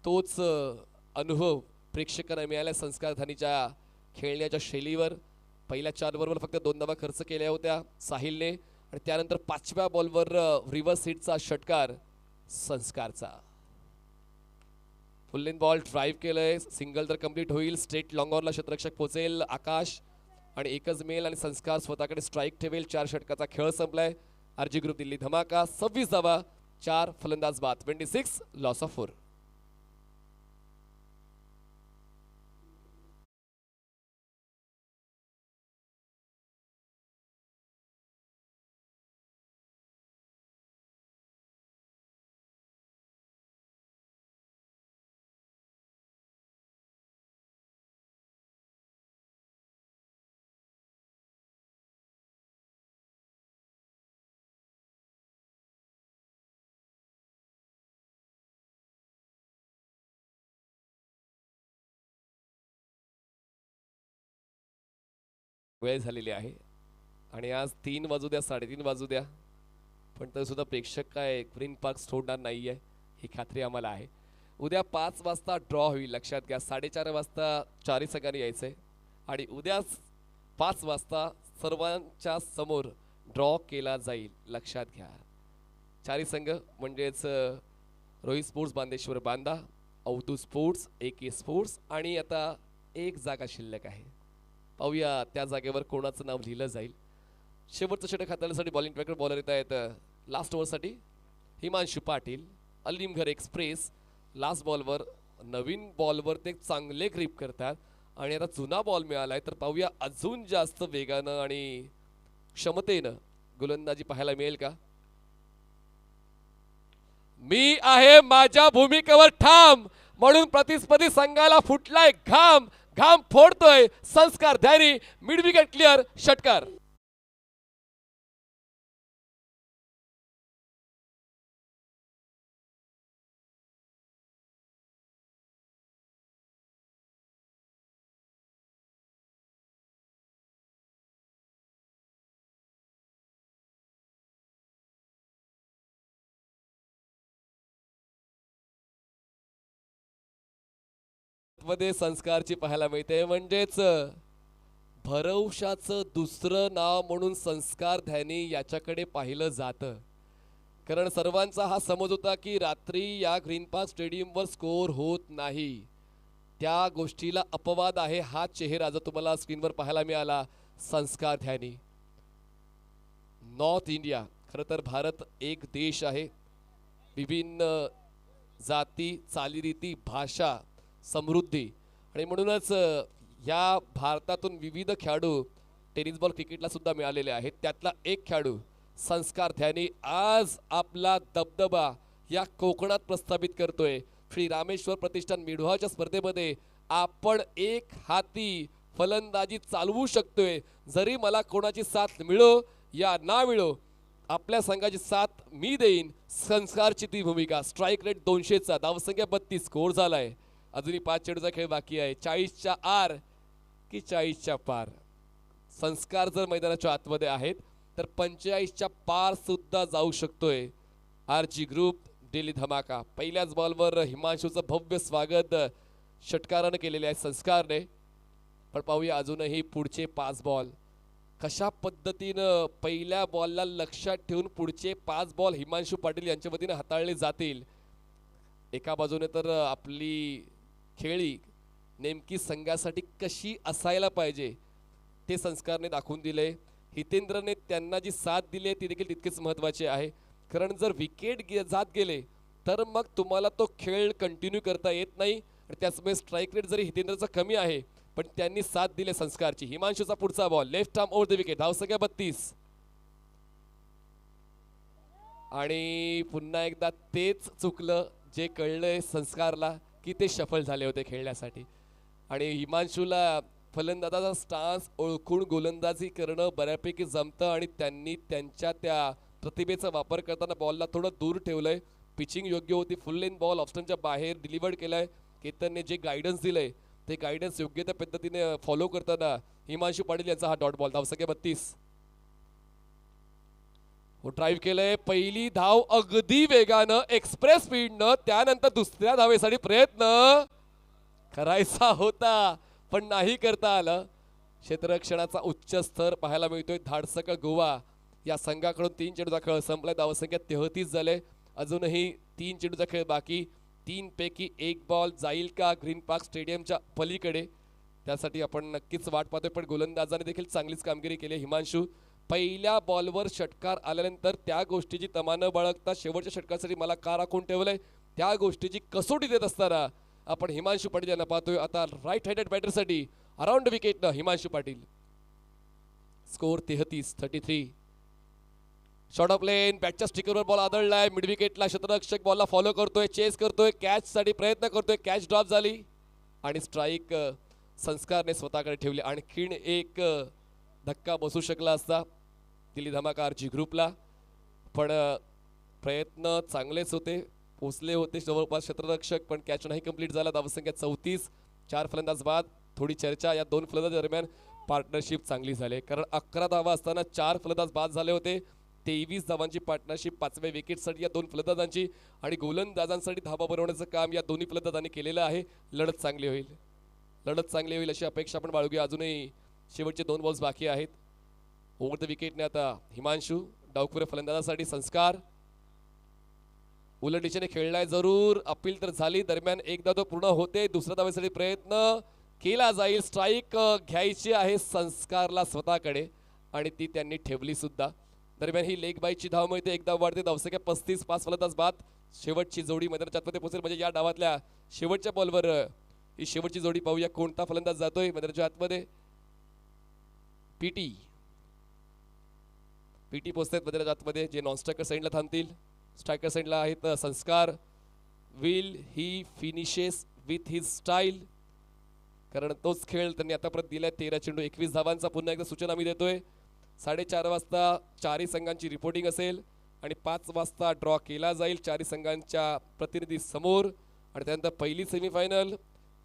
तोच अनुभव प्रेक्षकांना मिळाला संस्कार धानीच्या खेळण्याच्या शैलीवर. पहिल्या 4 बॉलवर फक्त 2 धावा खर्च केल्या होत्या साहिलने आणि त्यानंतर 5व्या बॉलवर रिव्हर्स हिटचा षटकार संस्कारचा. फुल लेन बॉल ड्राईव्ह केलंय. सिंगल तर कंप्लीट होईल. स्ट्रेट लॉंग ऑनला क्षेत्ररक्षक पोहोचेल आकाश आणि एकच मेल आणि संस्कार स्वतःकडे स्ट्राईक ठेवेल. 4 षटकाचा खेळ संपलाय. आरजी ग्रुप दिल्ली धमाका 26 धावा 4 फलंदाज बाद. 26 लॉस ऑफ 4. वेळ झालेली आहे आणि आज 3 वाजू द्या 3:30 वाजू द्या पण तरी सुद्धा प्रेक्षक काय ग्रीन पार्क सोडणार नाहीये ही खात्री आम्हाला आहे. उद्या 5 वाजता ड्रॉ होईल. लक्षात घ्या. 4:30 वाजता 4 सगळ्यांनी यायचंय आणि उद्या 5 वाजता सर्वांच्या समोर ड्रॉ केला जाईल. लक्षात घ्या. 4 संघ म्हणजेच Rohit sports Bandeshwar Banda, Avdhu sports, AK sports आणि आता एक जागा शिल्लक आहे. पाहूया त्या जागेवर कोणाचं नाव लिहिलं जाईल. शेवटचं षटक हाताळण्यासाठी बॉलिंग ट्रॅकर बॉलर येत आहेत. लास्ट ओव्हरसाठी हिमांशू पाटील. अलीमघर एक्सप्रेस लास्ट बॉलवर नवीन बॉलवर ते चांगले ग्रिप करतात आणि आता जुना बॉल मिळालाय तर पाहूया अजून जास्त वेगानं आणि क्षमतेनं गोलंदाजी पाहायला मिळेल का. मी आहे माझ्या भूमिकेवर ठाम म्हणून प्रतिस्पर्धी संघाला फुटलाय घाम. घाम फोडतोय संस्कार धानी. Mid wicket clear. षटकार. मध्ये संस्कारची पाहायला मिळते म्हणजेच भरवशाचं दुसरं नाव म्हणून संस्कार धानी याच्याकडे पाहिलं जातं. कारण सर्वांचा हा समज होता की रात्री या ग्रीन पार्क स्टेडियमवर स्कोअर होत नाही. त्या गोष्टीला अपवाद आहे. हा चेहरा जो तुम्हाला स्क्रीनवर पाहायला मिळाला संस्कार धानी. नॉर्थ इंडिया खरं तर भारत एक देश आहे. विभिन्न जाती, चालीरीती, भाषा, समृद्धी आणि म्हणूनच या भारतातून विविध खेळाडू टेनिस बॉल क्रिकेटला सुद्धा मिळालेले आहेत. त्यातला एक खेळाडू संस्कार धानी आज आपला दबदबा या कोकणात प्रस्थापित करतोय. श्री रामेश्वर प्रतिष्ठान मिढवाच्या स्पर्धेमध्ये आपण एक हाती फलंदाजी चालवू शकतोय. जरी मला कोणाची साथ मिळो या ना मिळो आपल्या संघाची साथ मी देईन. संस्कारची ती भूमिका. स्ट्राईक रेट 200चा, धावसंख्या 32, स्कोर झालाय. अजूनही 5 चेंडूचा खेळ बाकी आहे. 40च्या आर की 40च्या पार. संस्कार जर मैदानाच्या आतमध्ये आहेत तर 45च्या पार सुद्धा जाऊ शकतोय. RG ग्रुप दिल्ली धमाका. पहिल्याच बॉलवर हिमांशूचं भव्य स्वागत षटकारानं केलेले आहे संस्कारने. पण पाहूया अजूनही पुढचे 5 बॉल कशा पद्धतीनं पहिल्या बॉलला लक्षात ठेवून पुढचे 5 बॉल हिमांशू पाटील यांच्या वतीने हाताळले जातील. एका बाजूने तर आपली खेळी नेमकी संघासाठी कशी असायला पाहिजे ते संस्कारने दाखवून दिले. हितेंद्रने त्यांना जी साथ दिली आहे ती देखील तितकीच महत्त्वाची आहे. कारण जर विकेट जात गेले तर मग तुम्हाला तो खेळ कंटिन्यू करता येत नाही. आणि त्याचमुळे स्ट्राईक रेट जरी हितेंद्रचा कमी आहे पण त्यांनी साथ दिले संस्कारची. हिमांशूचा पुढचा ball left arm over the wicket. धावसंख्या 32 आणि पुन्हा एकदा तेच चुकलं जे कळलंय संस्कारला की ते सफल झाले होते खेळण्यासाठी. आणि हिमांशूला फलंदाजाचा स्टान्स ओळखून गोलंदाजी करणं बऱ्यापैकी जमतं आणि त्यांनी त्यांच्या त्या प्रतिभेचा वापर करताना बॉलला थोडं दूर ठेवलंय. पिचिंग योग्य होती. फुल लेन बॉल ऑप्शनच्या बाहेर डिलिव्हर्ड केलाय. केतनने जे गायडन्स दिलंय ते गायडन्स योग्य त्या पद्धतीने फॉलो करताना हिमांशू पाटील यांचा हा डॉट बॉल. धावसंख्या 32. हो ड्राईव्ह केलंय, पहिली धाव अगदी वेगानं एक्सप्रेस स्पीडनं, त्यानंतर दुसऱ्या धावेसाठी प्रयत्न करायचा होता पण नाही करता आलं. क्षेत्ररक्षणाचा उच्च स्तर पाहायला मिळतोय धाडसकळ गोवा या संघाकडून. 3 चेंडूचा खेळ संपलाय, धावसंख्या 33 झाले. अजूनही 3 चेंडूचा खेळ बाकी. 3 पैकी 1 बॉल जाईल का ग्रीन पार्क स्टेडियमच्या पलीकडे, त्यासाठी आपण नक्कीच वाट पाहतोय. पण गोलंदाजाने देखील चांगलीच कामगिरी केली. हिमांशू पहिल्या बॉलवर षटकार आल्यानंतर त्या गोष्टीची तमा न बाळगता शेवटच्या षटकासाठी मला का राखून ठेवलंय त्या गोष्टीची कसोटी देत असताना आपण हिमांशू पाटील यांना पाहतोय. आता राईट हँडेड बॅटरसाठी अराउंड विकेटनं Himanshu Patil. Score 33. Short of length, बॅटच्या स्टिकरवर बॉल आदळलाय मिड विकेटला. क्षेत्ररक्षक बॉलला फॉलो करतोय, चेस करतोय, कॅच साठी प्रयत्न करतोय, कॅच ड्रॉप झाली आणि स्ट्राईक संस्कारने स्वतःकडे ठेवली. आणखीन एक धक्का बसू शकला असता दिल्ली धमाका आरजी ग्रुपला, पण प्रयत्न चांगलेच होते, पोचले होते जवळपास क्षेत्ररक्षक, पण कॅच नाही कंप्लीट झाला. धावसंख्या 34. 4 फलंदाज बाद. थोडी चर्चा या 2 फलंदाज दरम्यान. पार्टनरशिप चांगली झाली कारण 11 धावा असताना 4 फलंदाज बाद झाले होते. 23 धावांची पार्टनरशिप 5व्या विकेटसाठी या 2 फलंदाजांची आणि गोलंदाजांसाठी धावा बनवण्याचं काम या दोन्ही फलंदाजांनी केलेलं आहे. लढत चांगली होईल अशी अपेक्षा आपण बाळगूया. अजूनही शेवटचे 2 बॉल्स बाकी आहेत. ओव्हर द विकेटने आता हिमांशू, डावखुऱ्या फलंदाजासाठी संस्कार. उलट दिशेने खेळलाय जरूर, अपील तर झाली. दरम्यान एकदा तो पूर्ण होते, दुसऱ्या धावेसाठी प्रयत्न केला जाईल. स्ट्राईक घ्यायची आहे संस्कारला स्वतःकडे आणि ती त्यांनी ठेवली सुद्धा. दरम्यान ही लेग बाईची धाव मिळते, एकदा वाढते. धावसंख्या 35. 5 फलंदाज बाद. शेवटची जोडी मैदानाच्या आतमध्ये पोहोचेल म्हणजे या डावातल्या शेवटच्या बॉलवर ही शेवटची जोडी पाहूया कोणता फलंदाज जातोय मैदानाच्या आतमध्ये. पीटी पोहोचतात मैदानाच्या आतमध्ये, जे नॉन स्ट्रायकर साईडला थांबतील. स्ट्रायकर साईडला आहेत संस्कार. Will he finishes with his style, कारण तोच खेळ त्यांनी आतापर्यंत दिलाय. 13 चेंडू 21 धावांचा. पुन्हा एकदा सूचना मी देतोय, 4:30 वाजता चारही संघांची रिपोर्टिंग असेल आणि 5 वाजता ड्रॉ केला जाईल चारही संघांच्या प्रतिनिधी समोर. आणि त्यानंतर पहिली सेमीफायनल,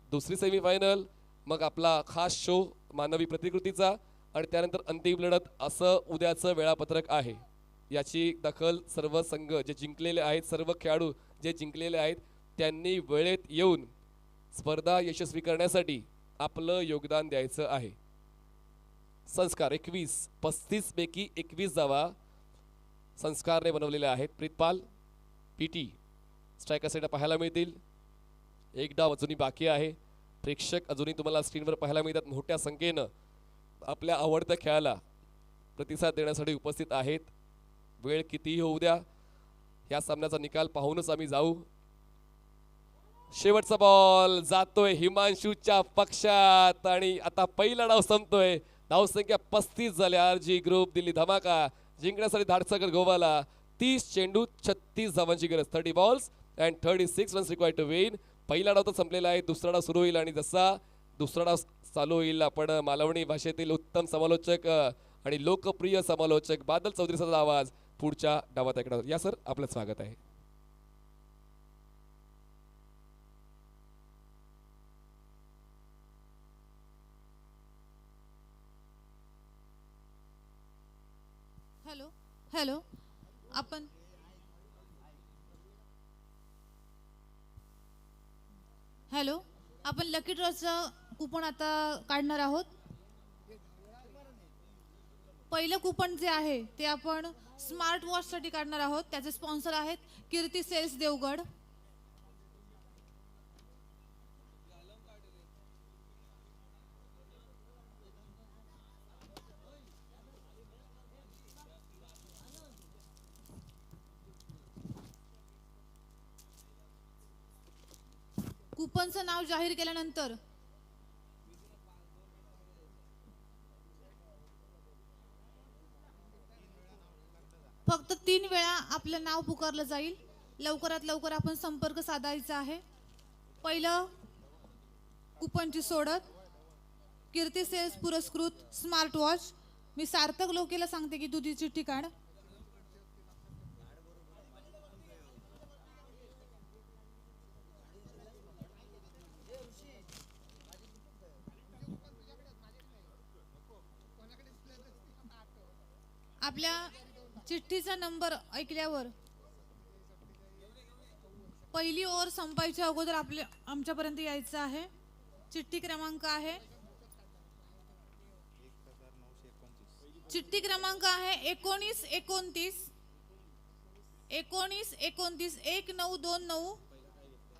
दुसरी सेमीफायनल, मग आपला खास शो मानवी प्रतिकृतीचा आणि त्यानंतर अंतिम लढत, असं उद्याचं वेळापत्रक आहे. याची दखल सर्व संघ जे जिंकलेले आहेत, सर्व खेळाडू जे जिंकलेले आहेत त्यांनी वेळेत येऊन स्पर्धा यशस्वी करण्यासाठी आपलं योगदान द्यायचं आहे. संस्कार 35 पैकी 21 धावा संस्कारने बनवलेल्या आहेत. प्रीतपाल पीटी स्ट्रायकर साईडला पाहायला मिळतील. एक डाव अजूनही बाकी आहे. प्रेक्षक अजूनही तुम्हाला स्क्रीनवर पाहायला मिळतात, मोठ्या संख्येनं आपल्या आवडत्या खेळाला प्रतिसाद देण्यासाठी उपस्थित आहेत. वेळ कितीही होऊ द्या, या सामन्याचा निकाल पाहूनच आम्ही जाऊ. शेवटचा बॉल जातोय हिमांशूच्या पक्षात आणि आता पहिला डाव संपतोय. धावसंख्या 35 झाल्या. आरजी ग्रुप दिल्ली धमाका जिंकण्यासाठी धाडसकर गोवाला 30 चेंडू 36 धावांची गरज. 30 balls and 36 runs required to win. पहिला डाव तर संपलेला आहे, दुसरा डाव सुरू होईल आणि जसा दुसरा डाव चालू होईल आपण मालवणी भाषेतील उत्तम समालोचक आणि लोकप्रिय समालोचक बादल चौधरीचा आवाज पुढच्या डावात ऐकणार. या सर, आपलं स्वागत आहे. हॅलो हॅलो आपण हॅलो आपण लकी ड्रॉचं कुपन आता काढणार आहोत. पहिलं कुपन जे आहे ते आपण स्मार्ट वॉचसाठी काढणार आहोत. त्याचे स्पॉन्सर आहेत कीर्ती सेल्स देवगड. कुपनचं नाव जाहीर केल्यानंतर फक्त 3 वेळा आपलं नाव पुकारलं जाईल. लवकरात लवकर आपण संपर्क साधायचा आहे. पहिलं कुपनची सोडत कीर्ती सेल्स पुरस्कृत स्मार्ट वॉच. मी सार्थक लोकेला सांगते की तुझी चिठ्ठी काढ. आपल्या चिठ्ठीचा नंबर ऐकल्यावर पहिली ओव्हर संपायच्या अगोदर आमच्यापर्यंत यायचं आहे. चिठ्ठी क्रमांक आहे 1929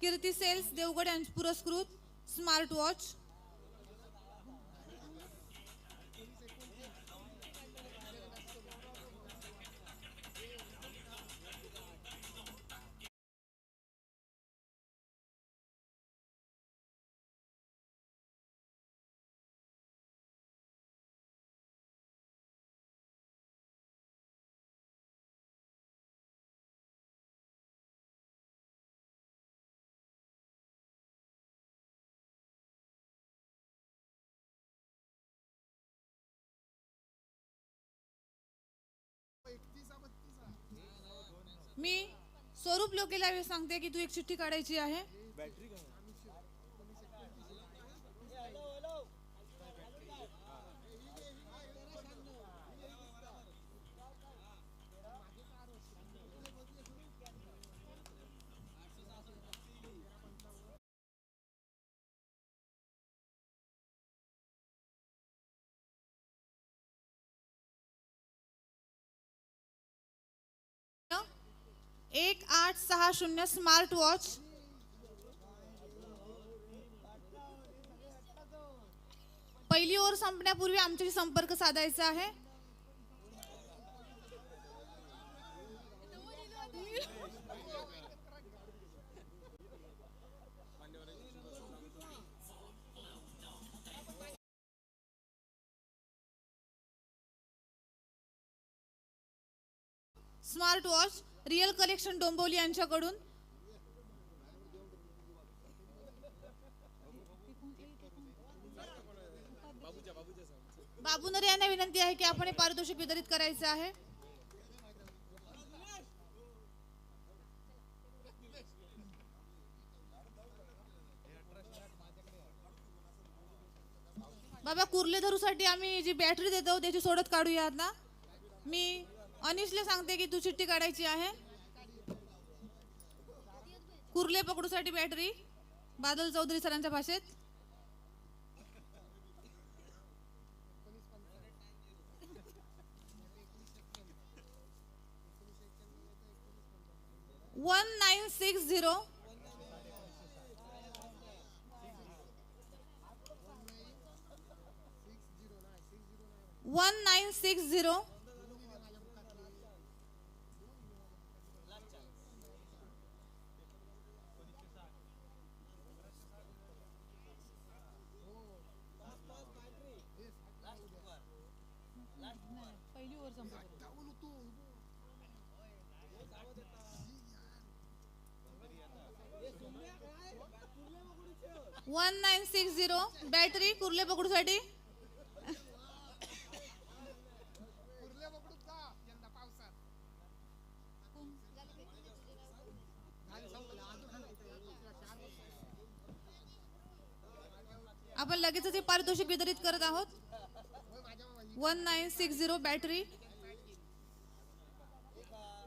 कीर्ती सेल्स देवगड यांची पुरस्कृत स्मार्ट वॉच. मी स्वरूप लोकेला सांगते की तू एक चिठ्ठी काढायची आहे. एक 860 स्मार्ट वॉच. पहिली ओव्हर संपण्यापूर्वी आमच्याशी संपर्क साधायचा आहे. Smart watch real collection Dombivli यांच्याकडून. बाबूनरे यांना विनंती आहे की आपण हे पारितोषिक वितरित करायचे आहे. बाबा कुर्ले धरूसाठी आम्ही जी बॅटरी देतो त्याची सोडत काढूया ना. मी अनिशला सांगते की तू चिठ्ठी काढायची आहे. कुर्ले पकडूसाठी बॅटरी बादल चौधरी सरांच्या भाषेत. वन 1960 1960 1960 बॅटरी कुर्ले पकडूसाठी. आपण लगेचच हे पारितोषिक वितरित करत आहोत. 1960 बॅटरी.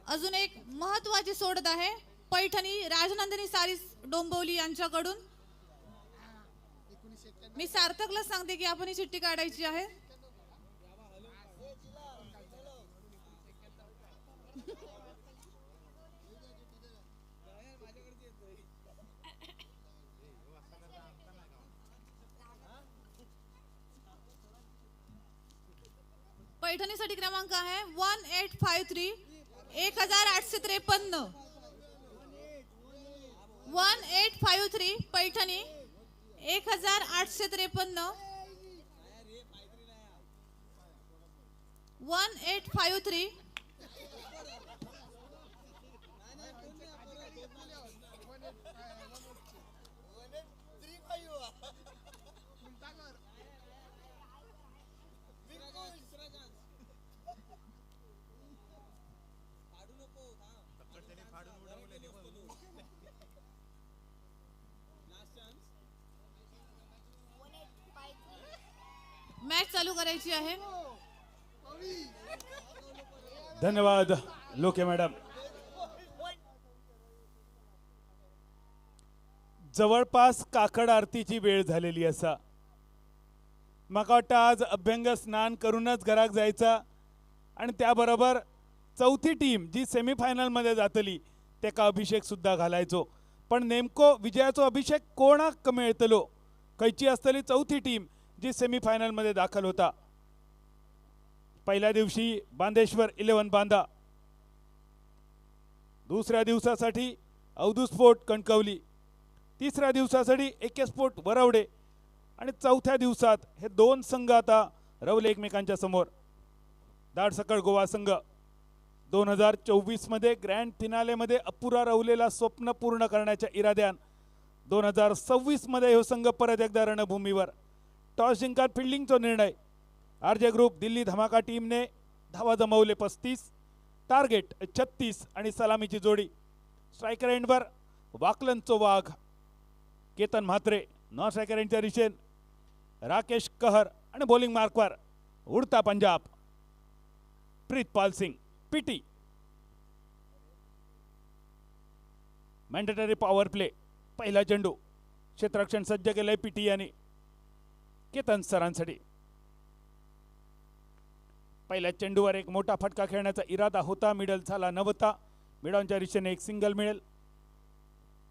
अजून एक महत्वाची सोडत आहे पैठणी राजनंदिनी सारीस डोंबिवली यांच्याकडून. मी सार्थकला सांगते की आपण ही चिठ्ठी काढायची आहे. पैठणीसाठी क्रमांक आहे 1853 1853. 1853 पैठणी 1853. 1853 मॅच चालू करायची आहे. धन्यवाद लोके मॅडम. जवळपास काकड आरतीची वेळ झालेली असा. म्हाका वाटतं आज अभ्यंग स्नान करूनच घराक जायचा आणि त्याबरोबर चौथी टीम जी सेमीफायनलमध्ये जातली तेका अभिषेक सुद्धा घालायचो. पण नेमको विजयाचो अभिषेक कोणाक मेळतलो, खंयची असतली चौथी टीम जी सेमीफायनलमध्ये दाखल होता. पहिल्या दिवशी बांदेश्वर 11 बांदा, दुसऱ्या दिवसासाठी अवधू स्पोर्ट कणकवली, तिसऱ्या दिवसासाठी AK स्पोर्ट वरवडे आणि चौथ्या दिवसात हे दोन संघ आता रवले एकमेकांच्या समोर. दाडसकळ गोवा संघ 2024 मध्ये ग्रँड फिनालेमध्ये अपुरा रवलेला स्वप्न पूर्ण करण्याच्या इराद्यान 2026 मध्ये हे संघ परत एकदा रणभूमीवर. टॉस जिंकत फिल्डिंगचा निर्णय. RJ ग्रुप दिल्ली धमाका टीमने धावा जमवले 35, टार्गेट 36 आणि सलामीची जोडी. स्ट्रायकर एंडवर वाकलनचो वाघ केतन म्हात्रे, नॉन स्ट्रायकर एंडच्या रिशेन राकेश कहर आणि बॉलिंग मार्कवर Udta Punjab Pritpal Singh PT. Mandatory power play. पहिला चेंडू क्षेत्ररक्षण सज्ज केलंय पीटी यांनी केतन सरांसाठी. पहिल्या चेंडूवर एक मोठा फटका खेळण्याचा इरादा होता. मिडल झाला नव्हता. मिडॉनच्या दिशेने एक सिंगल मिळेल.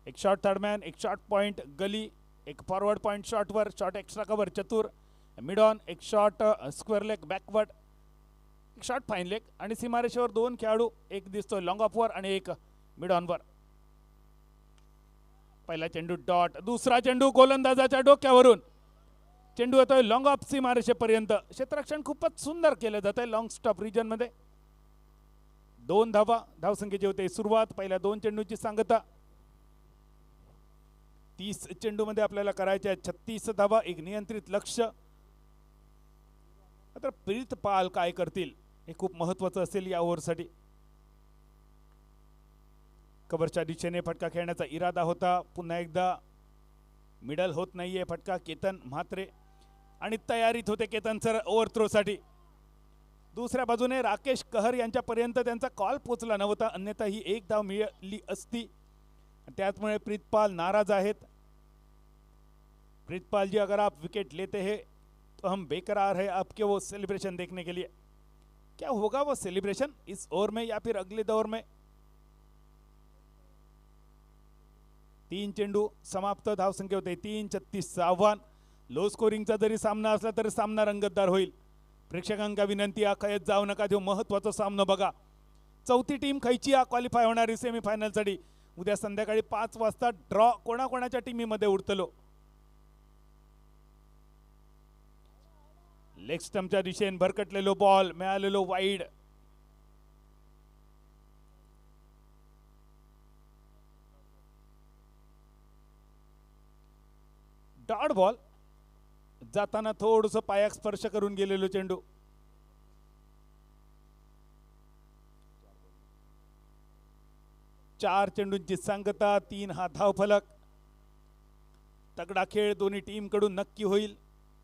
एक शॉर्ट थर्डमॅन, एक शॉर्ट पॉइंट गली, एक फॉरवर्ड पॉइंट शॉटवर, शॉर्ट एक्स्ट्रा कव्हर चतुर मिडॉन, एक शॉर्ट स्क्वेअर लेग बॅकवर्ड, एक शॉर्ट फाईन लेग आणि सीमारेषेवर दोन खेळाडू, एक दिसतोय लॉंग ऑफवर आणि एक मिडॉनवर. पहिला चेंडू डॉट. दुसरा चेंडू गोलंदाजाच्या डोक्यावरून. चेंडू येतोय लॉंग ऑफ सीमारेषेपर्यंत. क्षेत्ररक्षण खूपच सुंदर केलं जात आहे लॉंग स्टॉप रिजन मध्ये. 2 धावा धावसंख्येची होते सुरुवात. पहिल्या 2 चेंडूची सांगता. 30 चेंडूमध्ये आपल्याला करायच्या 36 धावा, एक नियंत्रित लक्ष. आता प्रीतपाल काय करतील हे खूप महत्वाचं असेल या ओव्हरसाठी. कव्हरच्या दिशेने फटका खेळण्याचा इरादा होता. पुन्हा एकदा मिडल होत नाहीये फटका. केतन म्हात्रे आणि तयारीत होते केतन सर ओव्हर थ्रोसाठी. दुसऱ्या बाजूने राकेश कहर यांच्यापर्यंत त्यांचा कॉल पोचला नव्हता, अन्यथा ही एक धाव मिळाली असती. त्यामुळे प्रीतपाल नाराज आहेत. प्रीतपाल जी, अगर आप विकेट लेते हैं तो हम बेकरार है आपके वो सेलिब्रेशन देखने के लिए. क्या होगा वो सेलिब्रेशन इस ओवर में या फिर अगले दौर में. 3 चेंडू समाप्त. धावसंख्या होते 3-36 आव्हान. लो स्कोरिंगचा जरी सामना असला तरी सामना रंगतदार होईल. प्रेक्षकांका विनंती, आखायत जाऊ नका, जो महत्वाचा सामना बघा. चौथी टीम खयची क्वालिफाय होणारी सेमीफायनलसाठी. उद्या संध्याकाळी 5 वाजता ड्रॉ कोणाकोणाच्या टीमीमध्ये उडतलो. लेग स्टंपच्या दिशेने भरकटलेलो बॉल, मिळालेलो वाईड. Dot ball. जाताना थोडस पायाक स्पर्श करून गेलेलो चेंडू. चार चेंडूंची सांगता, 3 हा धावफलक. तगडा खेळ दोन्ही टीम कडून नक्की होईल.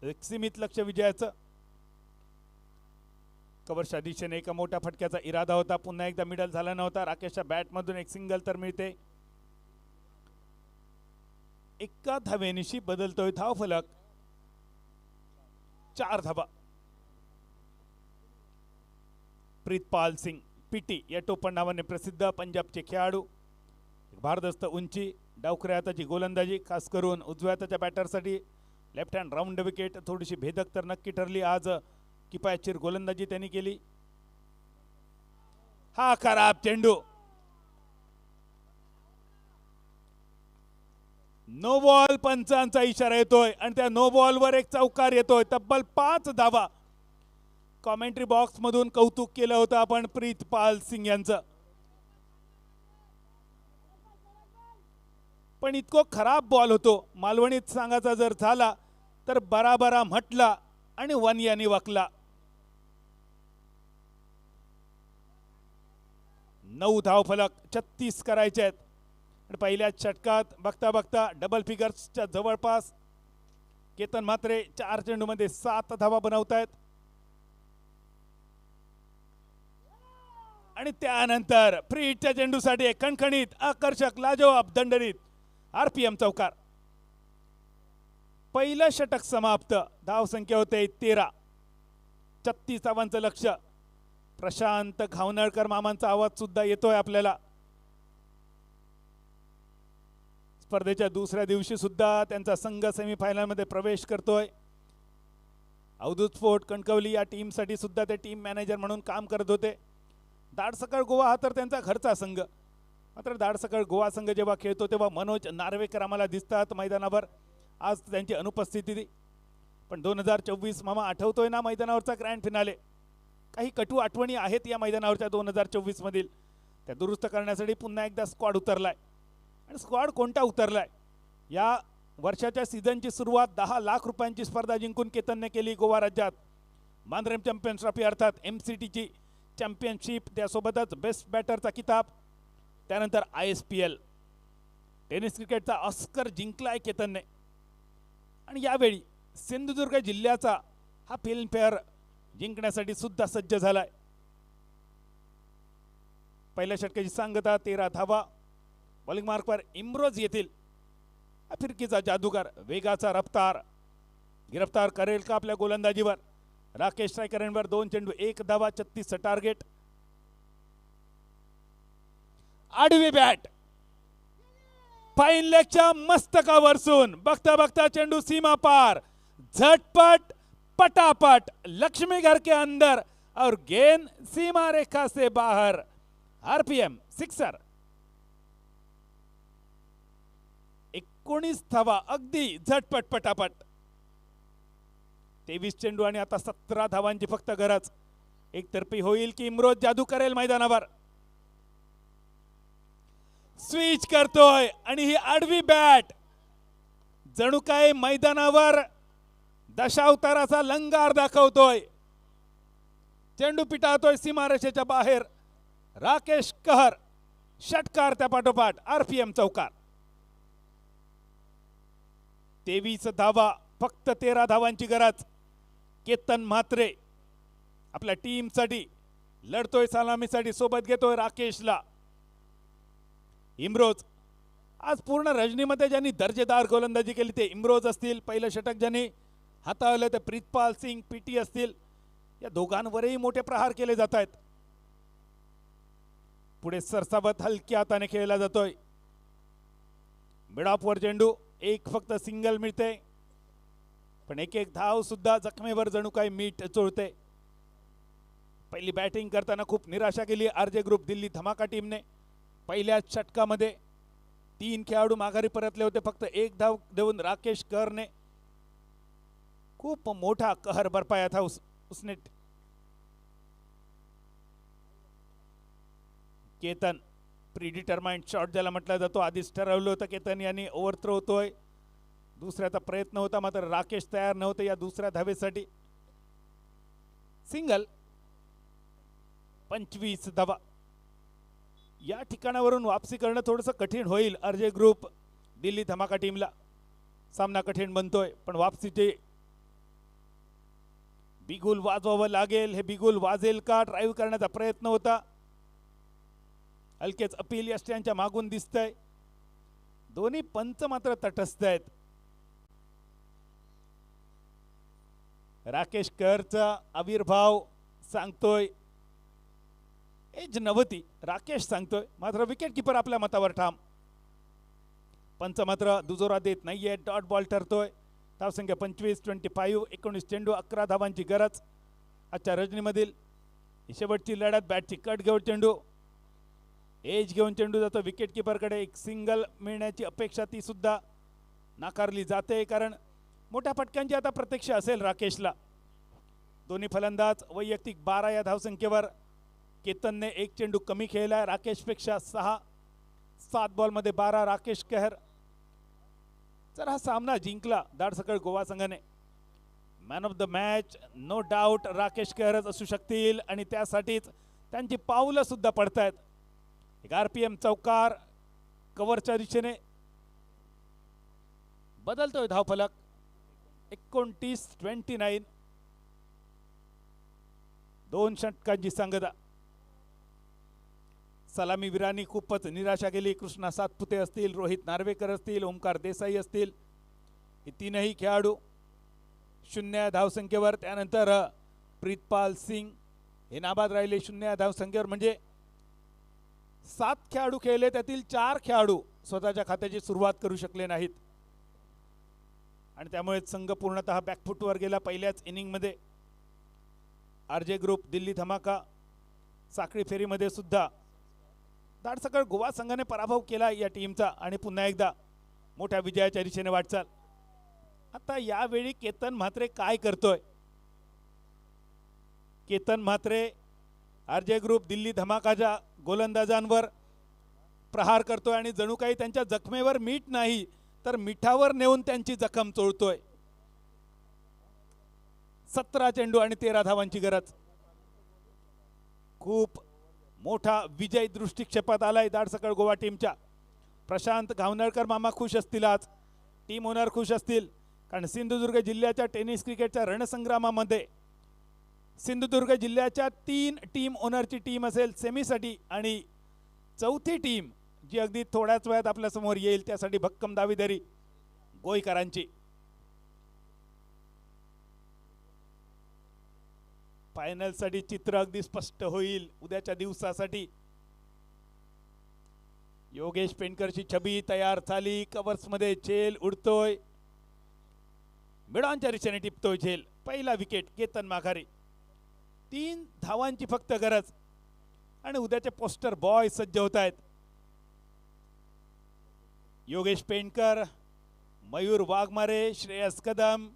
एक सीमित लक्ष विजयाचं. कव्हरच्या दिशेने एका मोठ्या फटक्याचा इरादा होता. पुन्हा एकदा मिडल झाला नव्हता. राकेशच्या बॅटमधून एक सिंगल तर मिळते. एका धावेनिशी बदलतोय धावफलक. 4 धावा. प्रीतपाल सिंग पीटी या टोपण नावाने प्रसिद्ध पंजाबचे खेळाडू. भारदस्त उंची, डावखऱ्या हाताची गोलंदाजी, खास करून उजव्या हाताच्या बॅटरसाठी लेफ्ट हँड राऊंड विकेट थोडीशी भेदक तर नक्की ठरली. आज किफायतशीर गोलंदाजी त्यांनी केली. हा खराब चेंडू. नो बॉल पंचांचा इशारा येतोय आणि त्या नो बॉलवर एक चौकार येतोय. तब्बल 5 धावा. कॉमेंट्री बॉक्स मधून कौतुक केलं होतं आपण प्रीतपाल सिंग यांचं. पण इतको खराब बॉल होतो. मालवणीत सांगायचा जर झाला तर बराबरा म्हटला आणि वन यांनी वाकला. 9 धावफलक 36 करायचे आहेत. पहिल्या षटकात बघता बघता डबल फिगर्सच्या जवळपास. केतन म्हात्रे 4 चेंडूमध्ये 7 धावा बनवतायत. आणि त्यानंतर फ्री हिटच्या चेंडूसाठी कणखणीत आकर्षक लाजवाब दणदणीत आरपीएम चौकार. पहिलं षटक समाप्त. धावसंख्या होते 13. 36 धावांचं लक्ष. प्रशांत घावनळकर मामांचा आवाज सुद्धा येतोय आपल्याला. स्पर्धेच्या दुसऱ्या दिवशी सुद्धा त्यांचा संघ सेमीफायनल मध्ये प्रवेश करतोय. अवधूत फोर्ट कणकवली या टीमसाठी सुद्धा ते टीम मॅनेजर म्हणून काम करत होते. दाडसकळ गोवा हा तर त्यांचा घरचा संघ. मात्र दाडसकळ गोवा संघ जेव्हा खेळतो तेव्हा मनोज नार्वेकर आम्हाला दिसतात मैदानावर. आज त्यांची अनुपस्थिती. पण 2024 मामा आठवतोय ना मैदानावरचा ग्रँड फिनाले. काही कटू आठवणी आहेत या मैदानावरच्या 2024 मधील. त्या दुरुस्त करण्यासाठी पुन्हा एकदा स्क्वॉड उतरलाय. आणि स्क्वॉड कोणता उतरलाय? या वर्षाच्या सीझनची सुरुवात 10 लाख रुपयांची स्पर्धा जिंकून केतनने केली गोवा राज्यात. मांद्रेम चॅम्पियन्स ट्रॉफी अर्थात MCTची चॅम्पियनशिप, त्यासोबतच बेस्ट बॅटरचा किताब, त्यानंतर ISPL टेनिस क्रिकेटचा ऑस्कर जिंकलाय केतनने. आणि यावेळी सिंधुदुर्ग जिल्ह्याचा हा फिल्मफेअर जिंकण्यासाठी सुद्धा सज्ज झालाय. पहिल्या षटकाची सांगता 13 धावा. बॉलिंग मार्कवर इम्रोज येथील फिरकीचा जादूगार, वेगाचा रफ्तार गिरफ्तार करेल का आपल्या गोलंदाजीवर? राकेश स्ट्रायकरांवर 2 चेंडू 1 धावा, 36 टार्गेट. आडवी बॅट फाईन लेगच्या मस्तकावरसून बघता बघता चेंडू सीमा पार, झटपट पटापट, लक्ष्मी घर के अंदर और गेंद सीमा रेखा से बाहर. RPM sixer. 19 धावा, अगदी झटपट पटापट. 23 चेंडू आणि आता 17 धावांची फक्त गरज. एकतर्फी होईल की इम्रोज जादू करेल मैदानावर? स्विच करतोय आणि ही आडवी बॅट जणू काय मैदानावर दशावताराचा लंगार दाखवतोय. चेंडू पिटाळतोय सीमारेषेच्या बाहेर. राकेश कहर षटकार त्या पाठोपाठ आरपीएम चौकार. 23 धावा, फक्त 13 धावांची गरज. केतन म्हात्रे आपल्या टीमसाठी लढतोय, सलामीसाठी सोबत घेतोय राकेशला. इम्रोज आज पूर्ण रजनीमध्ये ज्यांनी दर्जेदार गोलंदाजी केली ते इम्रोज असतील. पहिलं षटक ज्यांनी हाताळलं ते प्रीतपाल सिंग पीटी असतील. या दोघांवरही मोठे प्रहार केले जात आहेत. पुढे सरसावत हलक्या हाताने खेळला जातोय. मिड ऑफवर चेंडू, एक फक्त सिंगल मिळते. पण एक एक धाव सुद्धा जखमेवर जणू काही मीठ चोळते. पहिली बॅटिंग करताना खूप निराशा केली आरजे ग्रुप दिल्ली धमाका टीमने. पहिल्या षटकामध्ये 3 खेळाडू माघारी परतले होते. फक्त 1 धाव देऊन राकेश कहरने खूप मोठा कहर बरपाया था उसने. केतन प्रीडिटरमाइंड शॉट ज्याला म्हटलं जातो, आधीच ठरवलं होतं केतन यांनी ओव्हरथ्रो होतोय. दुसऱ्याचा प्रयत्न होता मात्र राकेश तयार नव्हते या दुसऱ्या धावेसाठी. सिंगल. 25 धावा. या ठिकाणावरून वापसी करणं थोडंसं कठीण होईल आरजे ग्रुप दिल्ली धमाका टीमला. सामना कठीण बनतोय पण वापसीचे बिगुल वाजवावं लागेल. हे बिगुल वाजेल का? ड्राईव्ह करण्याचा प्रयत्न होता. हलकेच अपील यष्ट्यांच्या मागून दिसतंय. दोन्ही पंच मात्र तटस्थ आहेत. राकेश कहरचा आविर्भाव सांगतोय एज 90. राकेश सांगतोय मात्र विकेट किपर आपल्या मतावर ठाम. पंच मात्र दुजोरा देत नाहीये. डॉट बॉल ठरतोय. धावसंख्या 25, 25, 19 चेंडू 11 धावांची गरज. आजच्या रजनीमधील शेवटची लढत. बॅटची कट घेऊन चेंडू, एज घेऊन चेंडू जातो विकेट किपरकडे. एक सिंगल मिळण्याची अपेक्षा ती सुद्धा नाकारली जाते कारण मोठ्या फटक्यांची आता प्रतीक्षा असेल राकेशला. दोन्ही फलंदाज वैयक्तिक 12 या धावसंख्येवर. केतनने 1 चेंडू कमी खेळलाय राकेशपेक्षा 6. 7 बॉलमध्ये 12 राकेश कहर. जर हा सामना जिंकला दाडसकळ गोवा संघाने, man of the match no doubt Rakesh कहरच असू शकतील आणि त्यासाठीच त्यांची पावलं सुद्धा पडतायत. एक आरपीएम चौकार कव्हरच्या दिशेने बदलतोय धावफलक. 29-29. 2 षटकांची सांगता. सलामीवीरांनी खूपच निराशा केली. कृष्णा सातपुते असतील, रोहित नार्वेकर असतील, ओमकार देसाई असतील, हे तीनही खेळाडू 0 धावसंख्येवर. त्यानंतर प्रीतपाल सिंग हे नाबाद राहिले 0 धावसंख्येवर. म्हणजे 7 खेळाडू खेळले, त्यातील 4 खेळाडू स्वतःच्या खात्याची सुरुवात करू शकले नाहीत आणि त्यामुळे संघ पूर्णतः बॅकफुटवर गेला पहिल्याच इनिंगमध्ये. आरजे ग्रुप दिल्ली धमाका साखळी फेरीमध्ये सुद्धा दाडसकळ गोवा संघाने पराभव केला या टीमचा आणि पुन्हा एकदा मोठ्या विजयाच्या दिशेने वाटचाल. आता यावेळी केतन म्हात्रे काय करतोय? केतन म्हात्रे आरजे ग्रुप दिल्ली धमाकाच्या गोलंदाजांवर प्रहार करतोय आणि जणू काही त्यांच्या जखमेवर मीठ नाही तर मिठावर नेऊन त्यांची जखम चोळतोय. 17 चेंडू आणि 13 धावांची गरज. खूप मोठा विजय दृष्टिक्षेपात आलाय दाडसकळ गोवा टीमच्या. प्रशांत घावनळकर मामा खुश असतील, आज टीम ओनर खुश असतील, कारण सिंधुदुर्ग जिल्ह्याच्या टेनिस क्रिकेटच्या रणसंग्रामामध्ये सिंधुदुर्ग जिल्ह्याच्या 3 टीम ओनरची टीम असेल सेमीसाठी आणि 4थी टीम जी अगदी थोड्याच वेळात आपल्या समोर येईल त्यासाठी भक्कम दावेदारी गोईकरांची. फायनलसाठी चित्र अगदी स्पष्ट होईल उद्याच्या दिवसासाठी. योगेश पेंडकरची छबी तयार झाली. कव्हर्स मध्ये झेल उडतोय, मिडॉनच्या दिशेने टिपतोय झेल. पहिला विकेट केतन माघारी. 3 धावांची फक्त गरज आणि उद्याचे पोस्टर बॉय सज्ज होत आहेत. योगेश पेंडकर, मयूर वाघमारे, श्रेयस कदम,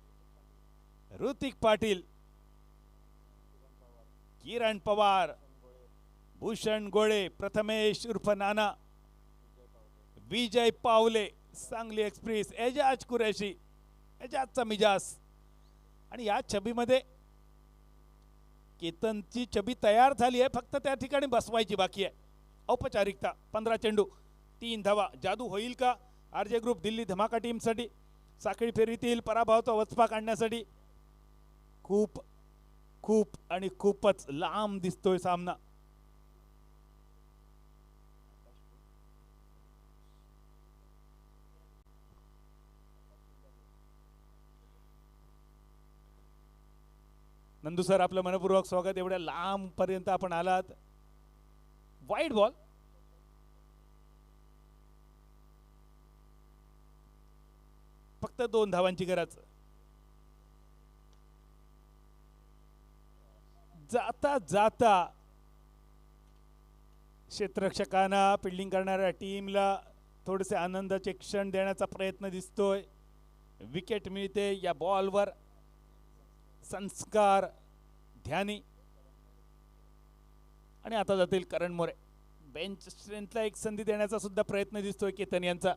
ऋतिक पाटील, किरण पवार, भूषण गोळे, प्रथमेश उर्फ नाना, विजय पावले, सांगली एक्सप्रेस, एजाज कुरेशी, एजाजचा मिजाज. आणि या छबीमध्ये केतनची छबी तयार झाली आहे, फक्त त्या ठिकाणी बसवायची बाकी आहे. औपचारिकता. 15 चेंडू 3 धावा. जादू होईल का आरजे ग्रुप दिल्ली धमाका टीमसाठी साखळी फेरीतील पराभवाचा वचपा काढण्यासाठी? खूप खूप आणि खूपच लांब दिसतोय सामना. नंदू सर, आपलं मनपूर्वक स्वागत. एवढ्या लांब पर्यंत आपण आलात. Wide ball. फक्त 2 धावांची गरज. जाता जाता क्षेत्ररक्षकांना, फिल्डिंग करणाऱ्या टीमला थोडेसे आनंदाचे क्षण देण्याचा प्रयत्न दिसतोय. विकेट मिळते या बॉलवर. संस्कार ध्यानी आणि आता जातील करण मोरे. बेंच स्ट्रेंथला एक संधी देण्याचा सुद्धा प्रयत्न दिसतोय केतन यांचा.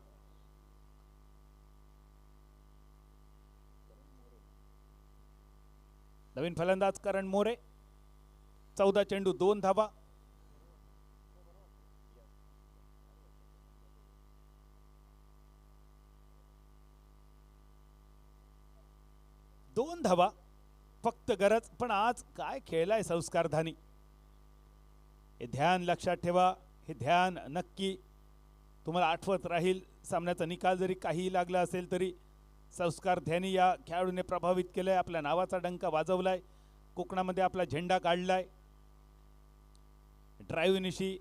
नवीन फलंदाज करण मोरे. 14 चेंडू 2 धावा. दोन धावा फक्त गरज. पण आज काय खेळलाय संस्कार धानी. हे ध्यान लक्षात ठेवा. हे ध्यान नक्की तुम्हाला आठवत राहील. सामन्याचा निकाल जरी काही लागला असेल तरी संस्कार ध्यानी या खेळाडूने प्रभावित केलंय. आपल्या नावाचा डंका वाजवलाय. कोकणामध्ये आपला झेंडा काढलाय. ड्राईव्ह निशी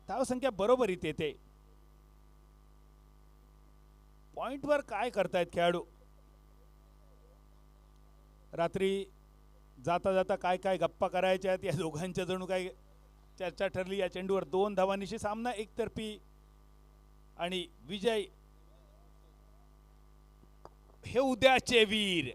धावसंख्या बरोबरीत येते. पॉइंटवर काय करतायत खेळाडू. रात्री जाता जाता काय काय गप्पा करायच्या या दोघांच्या जणू काय चर्चा ठरली. या चेंडूवर 2 धावांनिशी सामना एकतर्फी आणि विजय. हे उद्याचे वीर